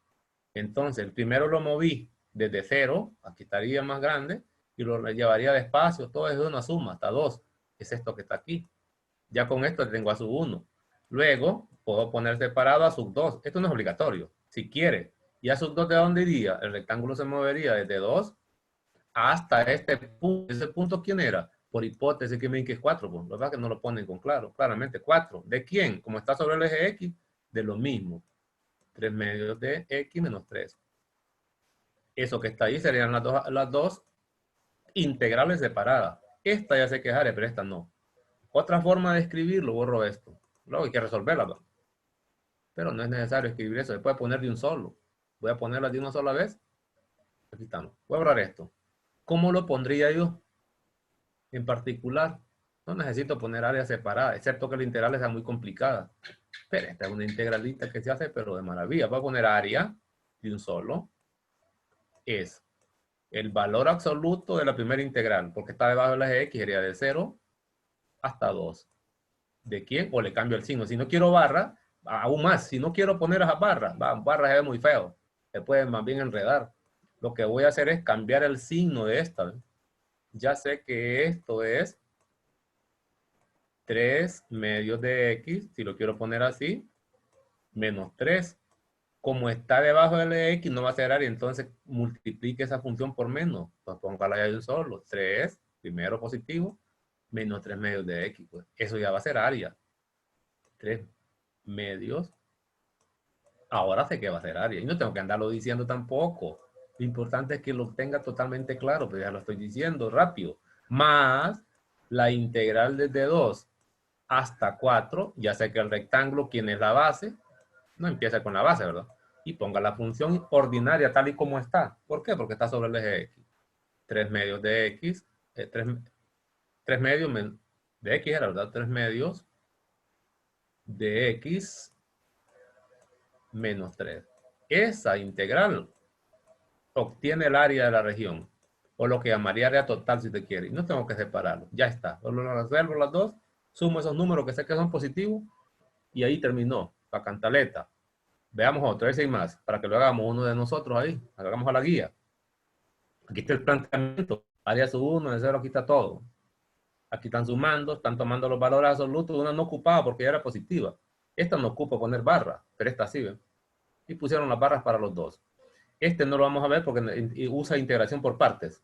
[SPEAKER 1] Entonces, el primero lo moví desde 0, aquí estaría más grande, y lo llevaría despacio, todo es de una suma, hasta 2. Es esto que está aquí. Ya con esto tengo a sub 1. Luego, puedo poner separado a sub 2. Esto no es obligatorio, si quiere. ¿Y a sub 2 de dónde iría? El rectángulo se movería desde 2 hasta este punto. ¿Ese punto quién era? Por hipótesis que me dice que es 4. Pues, la verdad que no lo ponen con claramente 4. ¿De quién? Como está sobre el eje X, de lo mismo. 3 medios de X menos 3. Eso que está ahí serían las dos integrales separadas. Esta ya sé que es área, pero esta no. Otra forma de escribirlo, borro esto. Luego hay que resolverla, ¿no? Pero no es necesario escribir eso. Se puede poner de un solo. Voy a ponerla de una sola vez. Aquí estamos. Voy a borrar esto. ¿Cómo lo pondría yo? En particular, no necesito poner áreas separadas, excepto que la integral sea muy complicada. Pero esta es una integralita que se hace, pero de maravilla. Voy a poner área de un solo. Es el valor absoluto de la primera integral, porque está debajo del eje X, sería de 0 hasta 2. ¿De quién? O le cambio el signo. Si no quiero barra, aún más. Si no quiero poner esas barras, barra se ve muy feo. Se puede más bien enredar. Lo que voy a hacer es cambiar el signo de esta. ¿Ves? Ya sé que esto es 3 medios de X, si lo quiero poner así, menos 3. Como está debajo del X, no va a ser área, entonces multiplique esa función por menos. Pues póngala ya de un solo. 3, primero positivo, menos 3 medios de X. Pues eso ya va a ser área. 3 medios. Ahora sé que va a ser área. Y no tengo que andarlo diciendo tampoco. Lo importante es que lo tenga totalmente claro, pero ya lo estoy diciendo rápido. Más la integral desde 2 hasta 4. Ya sé que el rectángulo, ¿quién es la base? No empieza con la base, ¿verdad? Y ponga la función ordinaria tal y como está. ¿Por qué? Porque está sobre el eje X. 3 medios de X, 3 medios de X era, ¿verdad? 3 medios de X menos 3. Esa integral obtiene el área de la región, o lo que llamaría área total si te quiere. Y no tengo que separarlo. Ya está. Solo lo resuelvo las dos, sumo esos números que sé que son positivos, y ahí terminó la cantaleta. Veamos otro, ese y más, para que lo hagamos uno de nosotros ahí, hagamos a la guía. Aquí está el planteamiento, área sub 1, de 0 aquí está todo. Aquí están sumando, están tomando los valores absolutos, una no ocupaba porque ya era positiva. Esta no ocupa poner barra, pero esta sí, ¿ven? Y pusieron las barras para los dos. Este no lo vamos a ver porque usa integración por partes.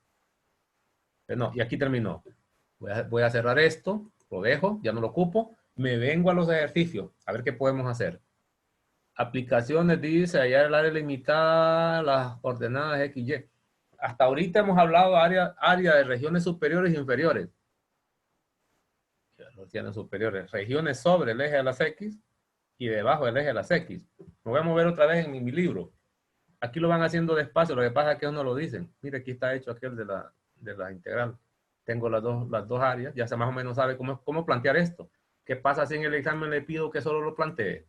[SPEAKER 1] Pero no, y aquí terminó. Voy a cerrar esto, lo dejo, ya no lo ocupo. Me vengo a los ejercicios, a ver qué podemos hacer. Aplicaciones, dice, hallar el área limitada, las coordenadas X, Y. Hasta ahorita hemos hablado área de regiones superiores e inferiores. Regiones superiores, regiones sobre el eje de las X y debajo del eje de las X. Me voy a mover otra vez en mi libro. Aquí lo van haciendo despacio, lo que pasa es que no lo dicen. Mire, aquí está hecho aquel de la integral. Tengo las dos áreas, ya se más o menos sabe cómo plantear esto. ¿Qué pasa si en el examen le pido que solo lo plantee?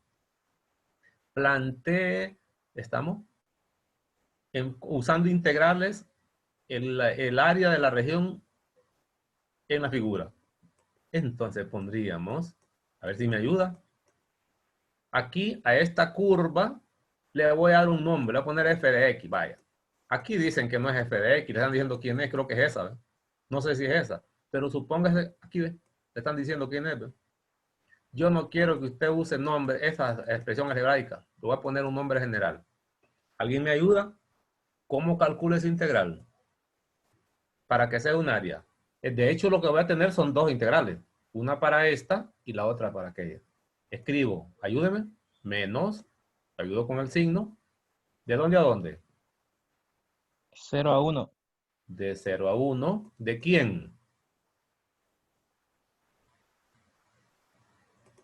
[SPEAKER 1] Plantee, ¿estamos? Usando integrales el área de la región en la figura. Entonces pondríamos, a ver si me ayuda. Aquí a esta curva le voy a dar un nombre, le voy a poner f de x, vaya. Aquí dicen que no es f de x, le están diciendo quién es, creo que es esa, ¿ve? No sé si es esa, pero supóngase, aquí ve, le están diciendo quién es, ¿ve? Yo no quiero que usted use nombre, esa expresión algebraica, le voy a poner un nombre general. ¿Alguien me ayuda? ¿Cómo calculo esa integral? Para que sea un área. De hecho, lo que voy a tener son dos integrales. Una para esta y la otra para aquella. Escribo, ayúdeme, menos, ayudo con el signo. ¿De dónde a dónde?
[SPEAKER 3] 0 a 1.
[SPEAKER 1] De 0 a 1. ¿De quién?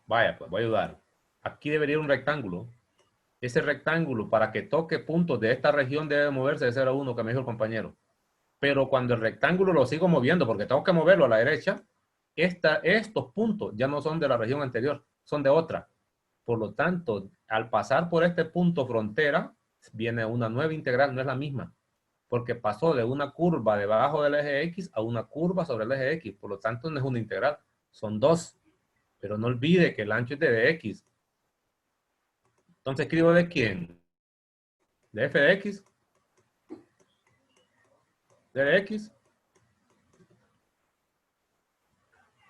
[SPEAKER 1] Vaya, pues voy a ayudar. Aquí debería ir un rectángulo. Ese rectángulo, para que toque puntos de esta región, debe moverse de 0 a 1, que me dijo el compañero. Pero cuando el rectángulo lo sigo moviendo, porque tengo que moverlo a la derecha, estos puntos ya no son de la región anterior, son de otra. Por lo tanto, al pasar por este punto frontera, viene una nueva integral, no es la misma, porque pasó de una curva debajo del eje X a una curva sobre el eje X. Por lo tanto, no es una integral, son dos. Pero no olvide que el ancho es de dx. Entonces escribo de quién? De f de x. De x.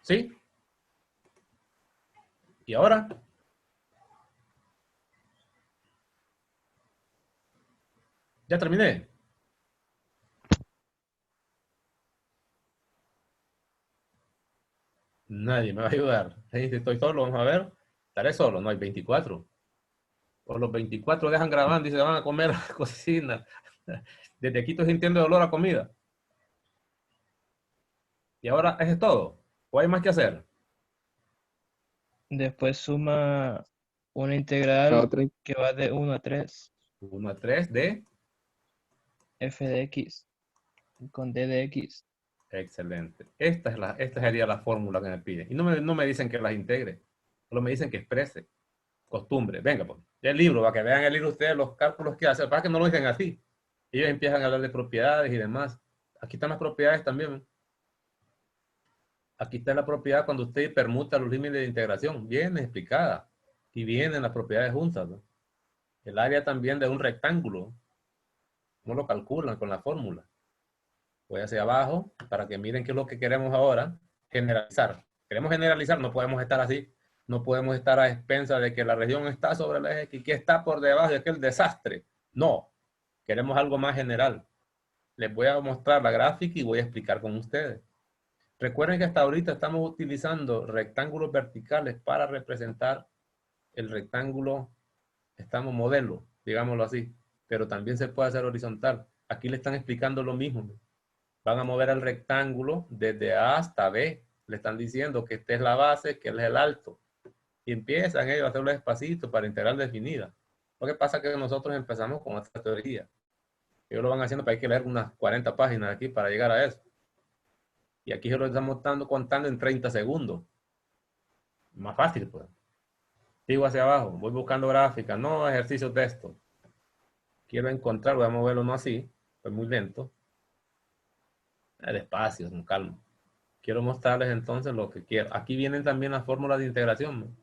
[SPEAKER 1] ¿Sí? Y ahora, ya terminé. Nadie me va a ayudar. Estoy solo, vamos a ver. Estaré solo, no hay 24. Por los 24 dejan grabando y se van a comer a la cocina. Desde aquí estoy sintiendo olor a comida. Y ahora, ¿eso es todo? ¿O hay más que hacer?
[SPEAKER 3] Después suma una
[SPEAKER 4] La
[SPEAKER 3] integral
[SPEAKER 4] otra,
[SPEAKER 3] que va de 1 a 3,
[SPEAKER 1] 1 a 3 de...
[SPEAKER 3] f de x con d de x.
[SPEAKER 1] Excelente. Esta sería la fórmula que me piden. Y no me dicen que las integre, solo me dicen que exprese. Costumbre. Venga, pues. Ya el libro, para que vean el libro ustedes los cálculos que hacen, para que no lo dicen así. Ellos empiezan a hablar de propiedades y demás. Aquí están las propiedades también. Aquí está la propiedad cuando usted permuta los límites de integración. Viene explicada. Y vienen las propiedades juntas, ¿no? El área también de un rectángulo. ¿Cómo lo calculan con la fórmula? Voy hacia abajo para que miren qué es lo que queremos ahora. Generalizar. Queremos generalizar, no podemos estar así. No podemos estar a expensas de que la región está sobre el eje y que está por debajo de aquel desastre. No. Queremos algo más general. Les voy a mostrar la gráfica y voy a explicar con ustedes. Recuerden que hasta ahorita estamos utilizando rectángulos verticales para representar el rectángulo, estamos modelo, digámoslo así, pero también se puede hacer horizontal. Aquí le están explicando lo mismo. Van a mover el rectángulo desde A hasta B. Le están diciendo que esta es la base, que es el alto. Y empiezan ellos a hacerlo despacito para integral definida. Lo que pasa es que nosotros empezamos con esta teoría. Ellos lo van haciendo, pero hay que leer unas 40 páginas aquí para llegar a eso. Y aquí se lo estamos contando en 30 segundos. Más fácil, pues. Sigo hacia abajo, voy buscando gráficas, no ejercicios de esto. Quiero encontrar, voy a moverlo no así, pues muy lento. Despacio, con calma. Quiero mostrarles entonces lo que quiero. Aquí vienen también las fórmulas de integración, ¿no?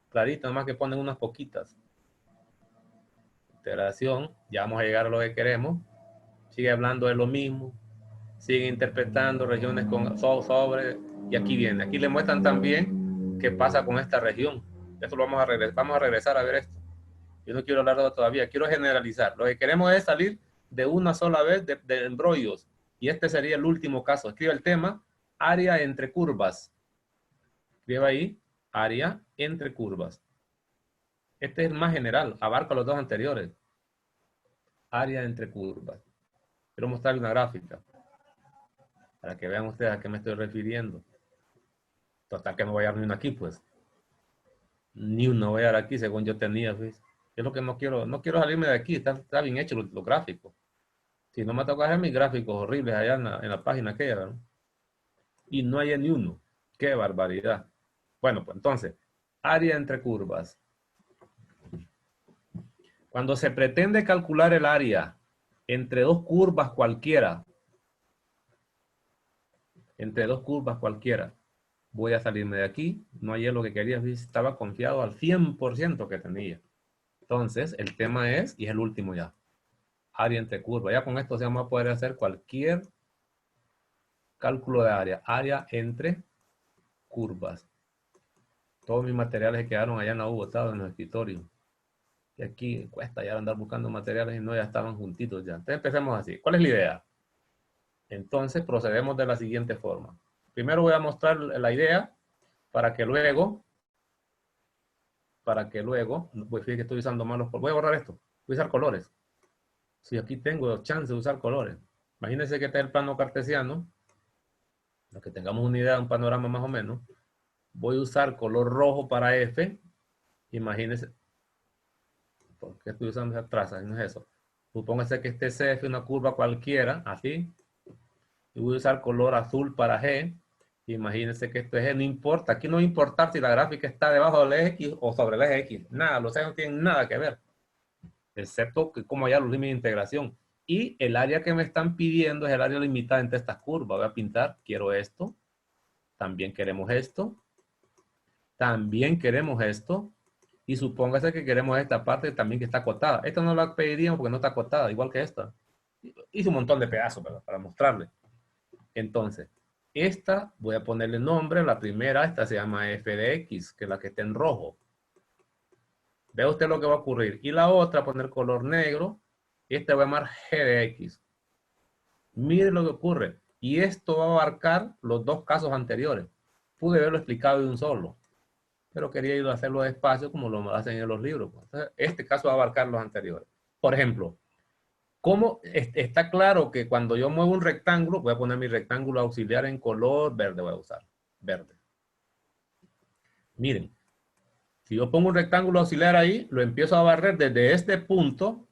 [SPEAKER 1] Claritas, nomás que ponen unas poquitas. Integración, ya vamos a llegar a lo que queremos. Sigue hablando de lo mismo. Sigue interpretando regiones sobre. Y aquí viene. Aquí le muestran también qué pasa con esta región. Esto lo vamos a regresar a ver esto. Yo no quiero hablar de todavía. Quiero generalizar. Lo que queremos es salir de una sola vez de embrollos. Y este sería el último caso. Escribe el tema, área entre curvas. Escribe ahí, área entre curvas. Este es el más general, abarca los dos anteriores. Área entre curvas. Quiero mostrarles una gráfica para que vean ustedes a qué me estoy refiriendo. Total que no voy a dar ni una aquí, pues. Ni uno voy a dar aquí, según yo tenía, pues. Es lo que no quiero salirme de aquí, está bien hecho los gráficos. Si no me toca hacer mis gráficos horribles allá en la página aquella, ¿no? Y no hay ni uno. ¡Qué barbaridad! Bueno, pues entonces, área entre curvas. Cuando se pretende calcular el área entre dos curvas cualquiera, voy a salirme de aquí, no hallé lo que quería, estaba confiado al 100% que tenía. Entonces, el tema es, y es el último ya, área entre curvas. Ya con esto se va a poder hacer cualquier cálculo de área entre curvas. Todos mis materiales que quedaron allá en la U botados en los escritorios. Y aquí cuesta ya andar buscando materiales y no, ya estaban juntitos ya. Entonces empecemos así. ¿Cuál es la idea? Entonces procedemos de la siguiente forma. Primero voy a mostrar la idea para que luego, fíjate que estoy usando malos colores. Voy a borrar esto. Voy a usar colores. Si aquí tengo chance de usar colores. Imagínense que está el plano cartesiano. Para que tengamos una idea, un panorama más o menos. Voy a usar color rojo para F. Imagínense. ¿Por qué estoy usando esa traza? No es eso. Supóngase que este CF es una curva cualquiera, así. Y voy a usar color azul para G. Imagínense que esto es G, no importa. Aquí no va a importar si la gráfica está debajo del eje X o sobre el eje X. Nada, los ejes no tienen nada que ver. Excepto que como ya los límites de integración. Y el área que me están pidiendo es el área limitada entre estas curvas. Voy a pintar, quiero esto. También queremos esto. También queremos esto. Y supóngase que queremos esta parte también que está acotada. Esta no la pediríamos porque no está acotada, igual que esta. Hice un montón de pedazos para mostrarle. Entonces, esta voy a ponerle nombre. La primera, esta se llama f de x, que es la que está en rojo. Ve usted lo que va a ocurrir. Y la otra, poner color negro. Esta voy a llamar g de x. Mire lo que ocurre. Y esto va a abarcar los dos casos anteriores. Pude haberlo explicado de un solo, pero quería ir a hacerlo despacio como lo hacen en los libros. Entonces, este caso va a abarcar los anteriores. Por ejemplo, ¿cómo está claro que cuando yo muevo un rectángulo, voy a poner mi rectángulo auxiliar en color verde, voy a usar verde. Miren, si yo pongo un rectángulo auxiliar ahí, lo empiezo a barrer desde este punto.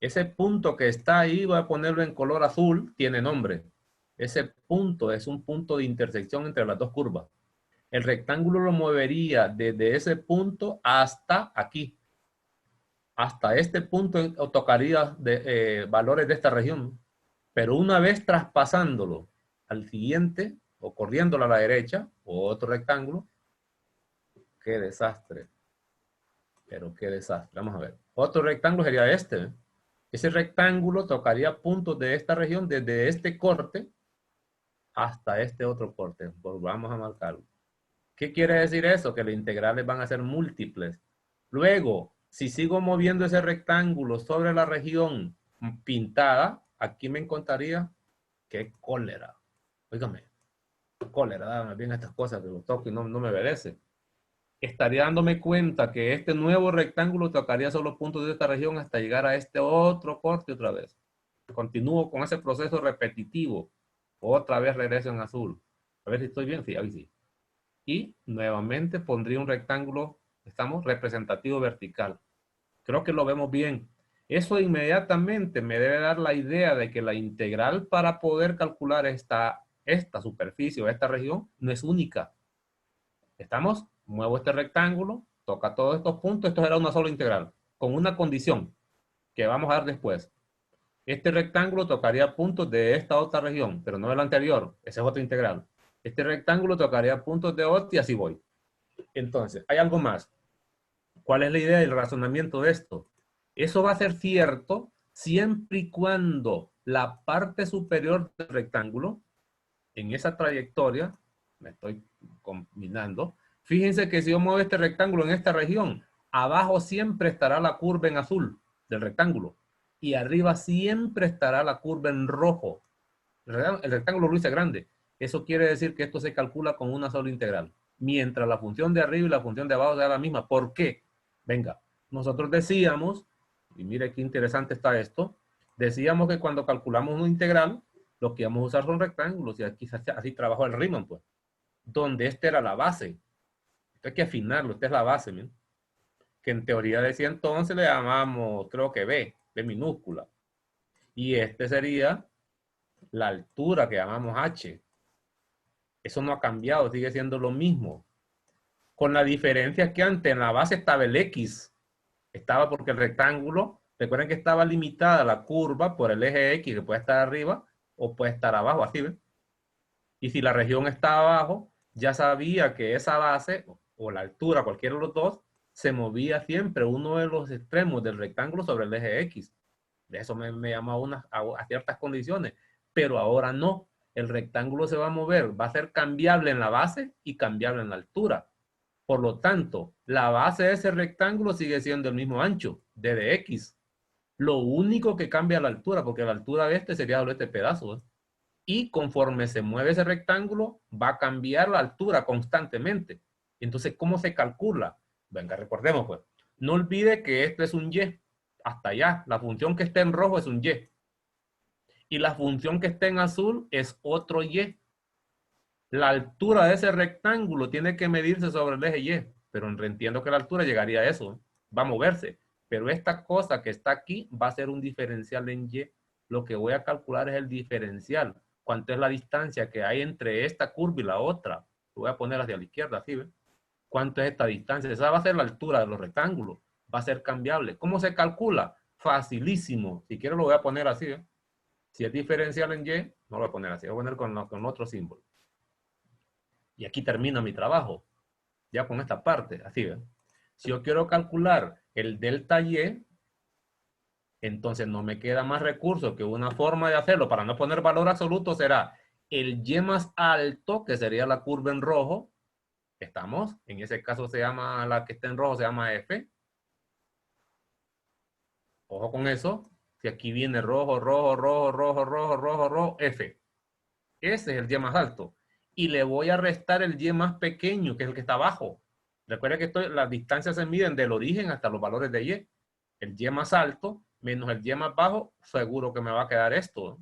[SPEAKER 1] Ese punto que está ahí, voy a ponerlo en color azul, tiene nombre. Ese punto es un punto de intersección entre las dos curvas. El rectángulo lo movería desde ese punto hasta aquí. Hasta este punto tocaría valores de esta región. Pero una vez traspasándolo al siguiente, o corriéndolo a la derecha, o otro rectángulo, qué desastre. Pero qué desastre. Vamos a ver. Otro rectángulo sería este. Ese rectángulo tocaría puntos de esta región desde este corte hasta este otro corte. Volvamos a marcarlo. ¿Qué quiere decir eso? Que las integrales van a ser múltiples. Luego, si sigo moviendo ese rectángulo sobre la región pintada, aquí me encontraría qué cólera. Óigame, cólera, dame bien estas cosas que lo toco y no me merece. Estaría dándome cuenta que este nuevo rectángulo tocaría solo puntos de esta región hasta llegar a este otro corte otra vez. Continúo con ese proceso repetitivo. Otra vez regreso en azul. A ver si estoy bien. Sí, ahí sí. Y nuevamente pondría un rectángulo, estamos, representativo vertical. Creo que lo vemos bien. Eso inmediatamente me debe dar la idea de que la integral para poder calcular esta superficie o esta región no es única. ¿Estamos? Muevo este rectángulo, toca todos estos puntos, esto será una sola integral, con una condición que vamos a dar después. Este rectángulo tocaría puntos de esta otra región, pero no de la anterior, esa es otra integral. Este rectángulo tocaría puntos de otra y así voy. Entonces, hay algo más. ¿Cuál es la idea y el razonamiento de esto? Eso va a ser cierto siempre y cuando la parte superior del rectángulo, en esa trayectoria, me estoy combinando, fíjense que si yo muevo este rectángulo en esta región, abajo siempre estará la curva en azul del rectángulo y arriba siempre estará la curva en rojo. El rectángulo lo hice grande. Eso quiere decir que esto se calcula con una sola integral. Mientras la función de arriba y la función de abajo sea la misma. ¿Por qué? Venga, nosotros decíamos, y mire qué interesante está esto, decíamos que cuando calculamos una integral, lo que íbamos a usar son rectángulos, y aquí así trabajó el Riemann, pues, donde esta era la base. Esto hay que afinarlo, esta es la base, ¿bien? Que en teoría decía entonces le llamamos, creo que B minúscula. Y este sería la altura que llamamos H. Eso no ha cambiado, sigue siendo lo mismo. Con la diferencia que antes en la base estaba el X. Estaba porque el rectángulo, recuerden que estaba limitada la curva por el eje X, que puede estar arriba o puede estar abajo, así ven. Y si la región está abajo, ya sabía que esa base o la altura, cualquiera de los dos, se movía siempre uno de los extremos del rectángulo sobre el eje X. De eso me llamaba a ciertas condiciones. Pero ahora no. El rectángulo se va a mover, va a ser cambiable en la base y cambiable en la altura. Por lo tanto, la base de ese rectángulo sigue siendo el mismo ancho, d de x. Lo único que cambia la altura, porque la altura de este sería este pedazo. Y conforme se mueve ese rectángulo, va a cambiar la altura constantemente. Entonces, ¿cómo se calcula? Venga, recordemos pues. No olvide que esto es un y. Hasta allá. La función que está en rojo es un y. Y la función que está en azul es otro y. La altura de ese rectángulo tiene que medirse sobre el eje y. Pero entiendo que la altura llegaría a eso. Va a moverse. Pero esta cosa que está aquí va a ser un diferencial en y. Lo que voy a calcular es el diferencial. ¿Cuánto es la distancia que hay entre esta curva y la otra? Lo voy a poner hacia la izquierda, ¿sí ven? ¿Cuánto es esta distancia? Esa va a ser la altura de los rectángulos. Va a ser cambiable. ¿Cómo se calcula? Facilísimo. Si quiero lo voy a poner así. ¿Eh? Si es diferencial en y, no lo voy a poner así. Voy a poner con otro símbolo. Y aquí termina mi trabajo. Ya con esta parte. Así ven. Si yo quiero calcular el delta y, entonces no me queda más recurso que una forma de hacerlo para no poner valor absoluto será el y más alto, que sería la curva en rojo. ¿Estamos? En ese caso se llama, la que está en rojo se llama F. Ojo con eso. Si aquí viene rojo, rojo, rojo, rojo, rojo, rojo, rojo, F. Ese es el y más alto. Y le voy a restar el y más pequeño, que es el que está abajo. Recuerda que las distancias se miden del origen hasta los valores de y. El y más alto menos el y más bajo, seguro que me va a quedar esto.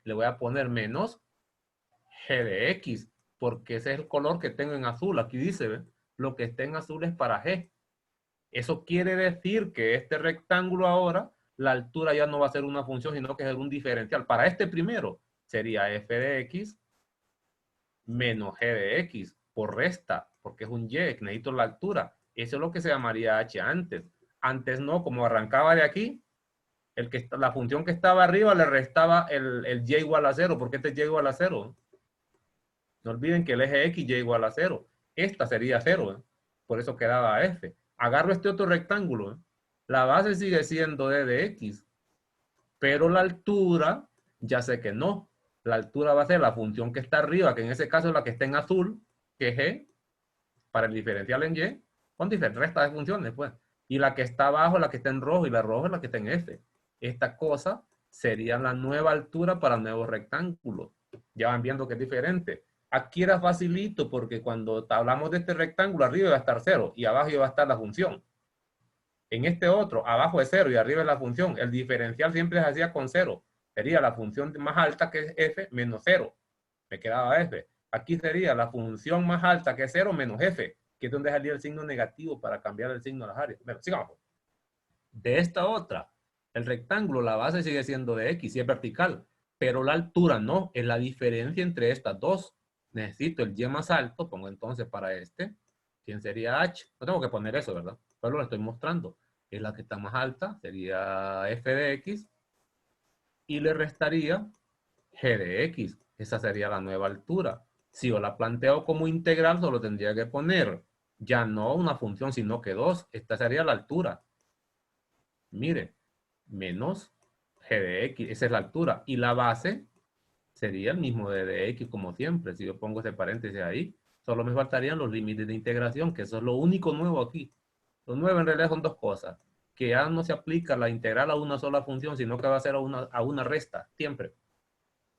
[SPEAKER 1] Le voy a poner menos g de x, porque ese es el color que tengo en azul. Aquí dice, ¿ve? Lo que está en azul es para g. Eso quiere decir que este rectángulo ahora, la altura ya no va a ser una función, sino que es un diferencial. Para este primero, sería f de x menos g de x por resta, porque es un y, que necesito la altura. Eso es lo que se llamaría h antes. Antes no, como arrancaba de aquí, la función que estaba arriba le restaba el y igual a 0, porque este es y igual a 0. No olviden que el eje x y igual a 0. Esta sería 0, ¿eh? Por eso quedaba f. Agarro este otro rectángulo, ¿eh? La base sigue siendo d de x, pero la altura, ya sé que no. La altura va a ser la función que está arriba, que en ese caso es la que está en azul, que es g, para el diferencial en y, con diferentes restas de funciones, pues. Y la que está abajo, la que está en rojo, y la roja es la que está en f. Esta cosa sería la nueva altura para el nuevo rectángulo. Ya van viendo que es diferente. Aquí era facilito porque cuando hablamos de este rectángulo, arriba iba a estar 0 y abajo iba a estar la función. En este otro, abajo es 0 y arriba es la función. El diferencial siempre se hacía con 0. Sería la función más alta, que es f, menos 0. Me quedaba f. Aquí sería la función más alta, que es 0, menos f, que es donde salía el signo negativo para cambiar el signo de las áreas. Bueno, sigamos. De esta otra, el rectángulo, la base sigue siendo de x y es vertical, pero la altura no, es la diferencia entre estas dos. Necesito el y más alto, pongo entonces para este, ¿quién sería h? No tengo que poner eso, ¿verdad? Pero lo estoy mostrando. Es la que está más alta, sería f de x, y le restaría g de x. Esa sería la nueva altura. Si yo la planteo como integral, solo tendría que poner ya no una función, sino que 2. Esta sería la altura. Mire, menos g de x, esa es la altura. Y la base sería el mismo de x como siempre. Si yo pongo ese paréntesis ahí, solo me faltarían los límites de integración, que eso es lo único nuevo aquí. Lo nuevo en realidad son dos cosas. Que ya no se aplica la integral a una sola función, sino que va a ser a una resta, siempre.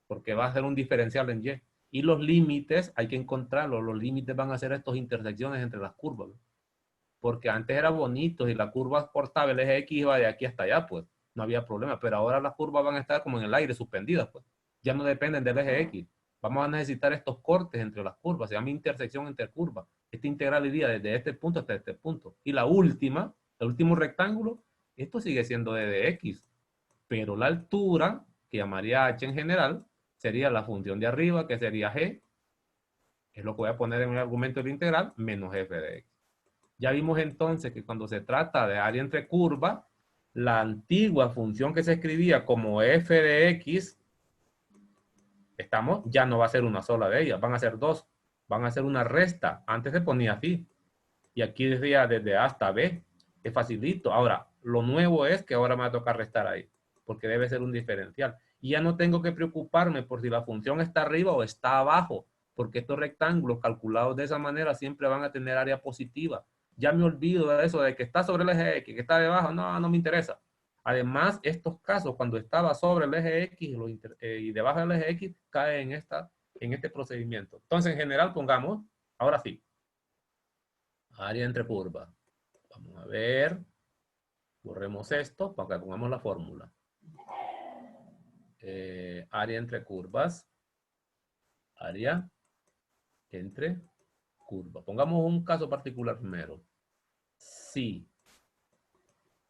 [SPEAKER 1] Porque va a ser un diferencial en y. Y los límites hay que encontrarlos. Los límites van a ser estas intersecciones entre las curvas, ¿no? Porque antes era bonito y la curva cortaba el eje X iba de aquí hasta allá, pues no había problema. Pero ahora las curvas van a estar como en el aire, suspendidas, pues. Ya no dependen del eje X. Vamos a necesitar estos cortes entre las curvas. Se llama intersección entre curvas. Esta integral iría desde este punto hasta este punto. Y la última, el último rectángulo, esto sigue siendo de X. Pero la altura, que llamaría h en general, sería la función de arriba, que sería g, es lo que voy a poner en el argumento de la integral, menos f de x. Ya vimos entonces que cuando se trata de área entre curvas, la antigua función que se escribía como f de x, ya no va a ser una sola de ellas, van a ser dos, van a ser una resta. Antes se ponía así, y aquí decía desde A hasta B, es facilito. Ahora, lo nuevo es que ahora me va a tocar restar ahí, porque debe ser un diferencial. Y ya no tengo que preocuparme por si la función está arriba o está abajo, porque estos rectángulos calculados de esa manera siempre van a tener área positiva. Ya me olvido de eso, de que está sobre el eje X, que está debajo, no me interesa. Además, estos casos, cuando estaba sobre el eje X y debajo del eje X, cae en este procedimiento. Entonces, en general, pongamos, ahora sí, área entre curvas. Vamos a ver. Borremos esto para que pongamos la fórmula. Área entre curvas. Área entre curvas. Pongamos un caso particular primero. Si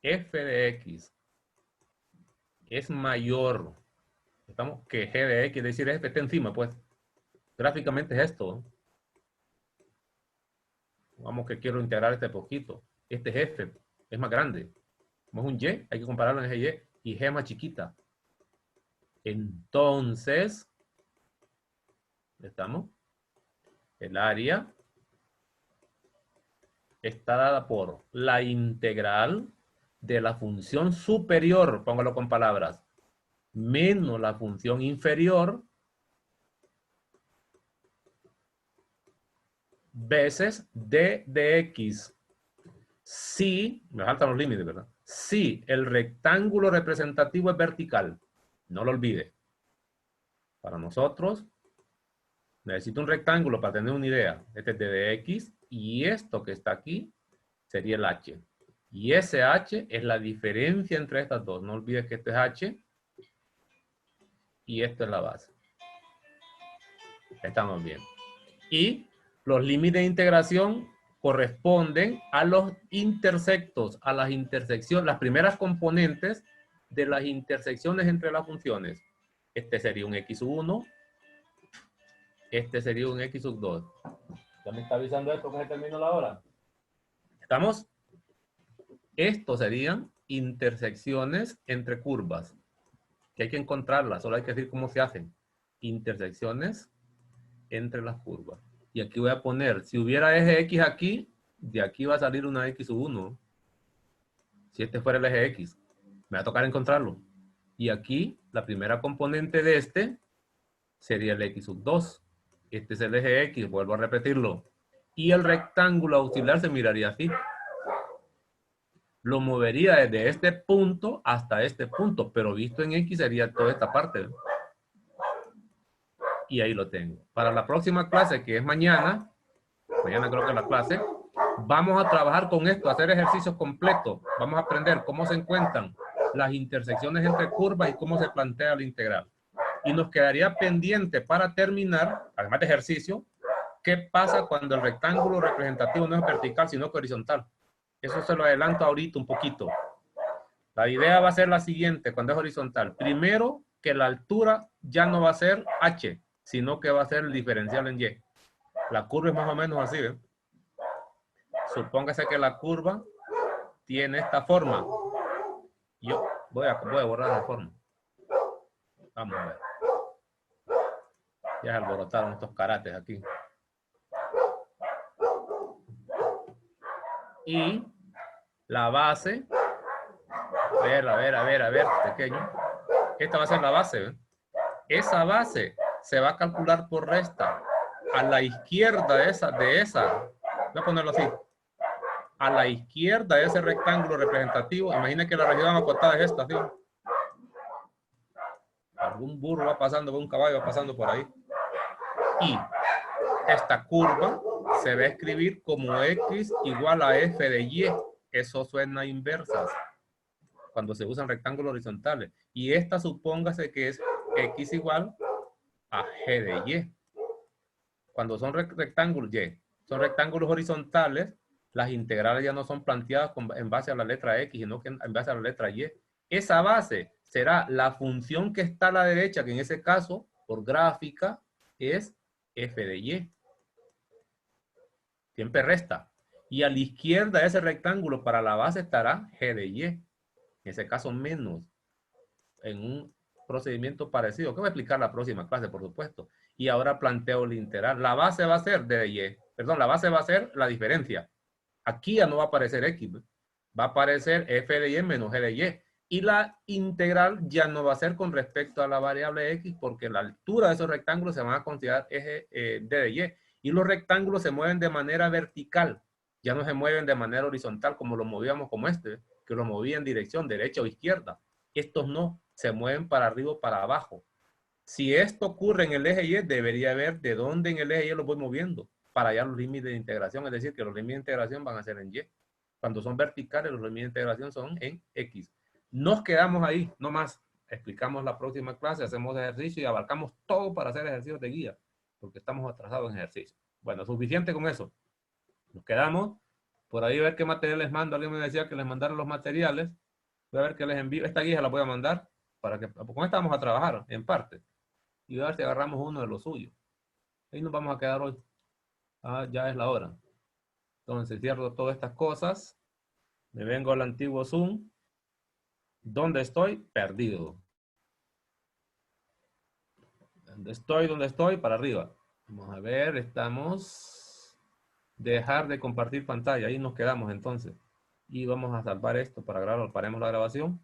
[SPEAKER 1] f de x es mayor que g de x, es decir, f está encima, pues gráficamente es esto. Vamos que quiero integrar este poquito. Este es f, es más grande. Como es un y, hay que compararlo en g y g es más chiquita. Entonces, ¿estamos? El área está dada por la integral de la función superior, póngalo con palabras, menos la función inferior veces d de x. Si, me faltan los límites, ¿verdad? Si el rectángulo representativo es vertical, no lo olvide. Para nosotros, necesito un rectángulo para tener una idea. Este es d de x y esto que está aquí sería el h. Y ese h es la diferencia entre estas dos. No olvides que este es h y esto es la base. Estamos bien. Y los límites de integración corresponden a los intersectos, a las intersecciones, las primeras componentes de las intersecciones entre las funciones. Este sería un x sub 1. Este sería un x sub 2. ¿Ya me está avisando esto que se terminó la hora? ¿Estamos? Estos serían intersecciones entre curvas. Que hay que encontrarlas, solo hay que decir cómo se hacen. Intersecciones entre las curvas. Y aquí voy a poner, si hubiera eje X aquí, de aquí va a salir una X sub 1. Si este fuera el eje X, me va a tocar encontrarlo. Y aquí, la primera componente de este sería el X sub 2. Este es el eje X, vuelvo a repetirlo. Y el rectángulo auxiliar se miraría así. Lo movería desde este punto hasta este punto, pero visto en X sería toda esta parte. Y ahí lo tengo. Para la próxima clase, que es mañana creo que es la clase, vamos a trabajar con esto, hacer ejercicios completos. Vamos a aprender cómo se encuentran las intersecciones entre curvas y cómo se plantea la integral. Y nos quedaría pendiente para terminar, además de ejercicio, qué pasa cuando el rectángulo representativo no es vertical, sino que horizontal. Eso se lo adelanto ahorita un poquito. La idea va a ser la siguiente cuando es horizontal. Primero, que la altura ya no va a ser h, sino que va a ser el diferencial en y. La curva es más o menos así, ¿eh? Supóngase que la curva tiene esta forma. Yo voy a borrar la forma. Vamos a ver. Ya se alborotaron estos karates aquí. Y la base, a ver, pequeño. Esta va a ser la base, ¿eh? Esa base se va a calcular por resta. A la izquierda de esa, voy a ponerlo así. A la izquierda de ese rectángulo representativo, imagina que la región acotada es esta, ¿sí? Algún burro va pasando, un caballo va pasando por ahí. Y esta curva se va a escribir como x igual a f de y. Eso suena a inversas cuando se usan rectángulos horizontales. Y esta supóngase que es x igual a g de y. Cuando son rectángulos y, son rectángulos horizontales, las integrales ya no son planteadas en base a la letra x, sino que en base a la letra y. Esa base será la función que está a la derecha, que en ese caso, por gráfica, es f de y. Siempre resta. Y a la izquierda de ese rectángulo para la base estará g de y. En ese caso menos. En un procedimiento parecido, que voy a explicar la próxima clase, por supuesto. Y ahora planteo el integral. La base va a ser d de y. Perdón, la base va a ser la diferencia. Aquí ya no va a aparecer x. Va a aparecer f de y menos g de y. Y la integral ya no va a ser con respecto a la variable x, porque la altura de esos rectángulos se van a considerar eje d de y. Y los rectángulos se mueven de manera vertical. Ya no se mueven de manera horizontal como lo movíamos como este, que lo movía en dirección derecha o izquierda. Estos no, se mueven para arriba o para abajo. Si esto ocurre en el eje Y, debería ver de dónde en el eje Y lo voy moviendo para hallar los límites de integración. Es decir, que los límites de integración van a ser en Y. Cuando son verticales, los límites de integración son en X. Nos quedamos ahí, no más. Explicamos la próxima clase, hacemos ejercicio y abarcamos todo para hacer ejercicios de guía, porque estamos atrasados en ejercicio. Bueno, suficiente con eso. Nos quedamos. Por ahí a ver qué material les mando. Alguien me decía que les mandaron los materiales. Voy a ver qué les envío. Esta guía la voy a mandar para que, con esta vamos a trabajar en parte. Y voy a ver si agarramos uno de los suyos. Ahí nos vamos a quedar hoy. Ah, ya es la hora. Entonces cierro todas estas cosas. Me vengo al antiguo Zoom. ¿Dónde estoy? Perdido. ¿Dónde estoy? Para arriba. Vamos a ver, estamos. Dejar de compartir pantalla. Ahí nos quedamos entonces. Y vamos a salvar esto para grabar. Paremos la grabación.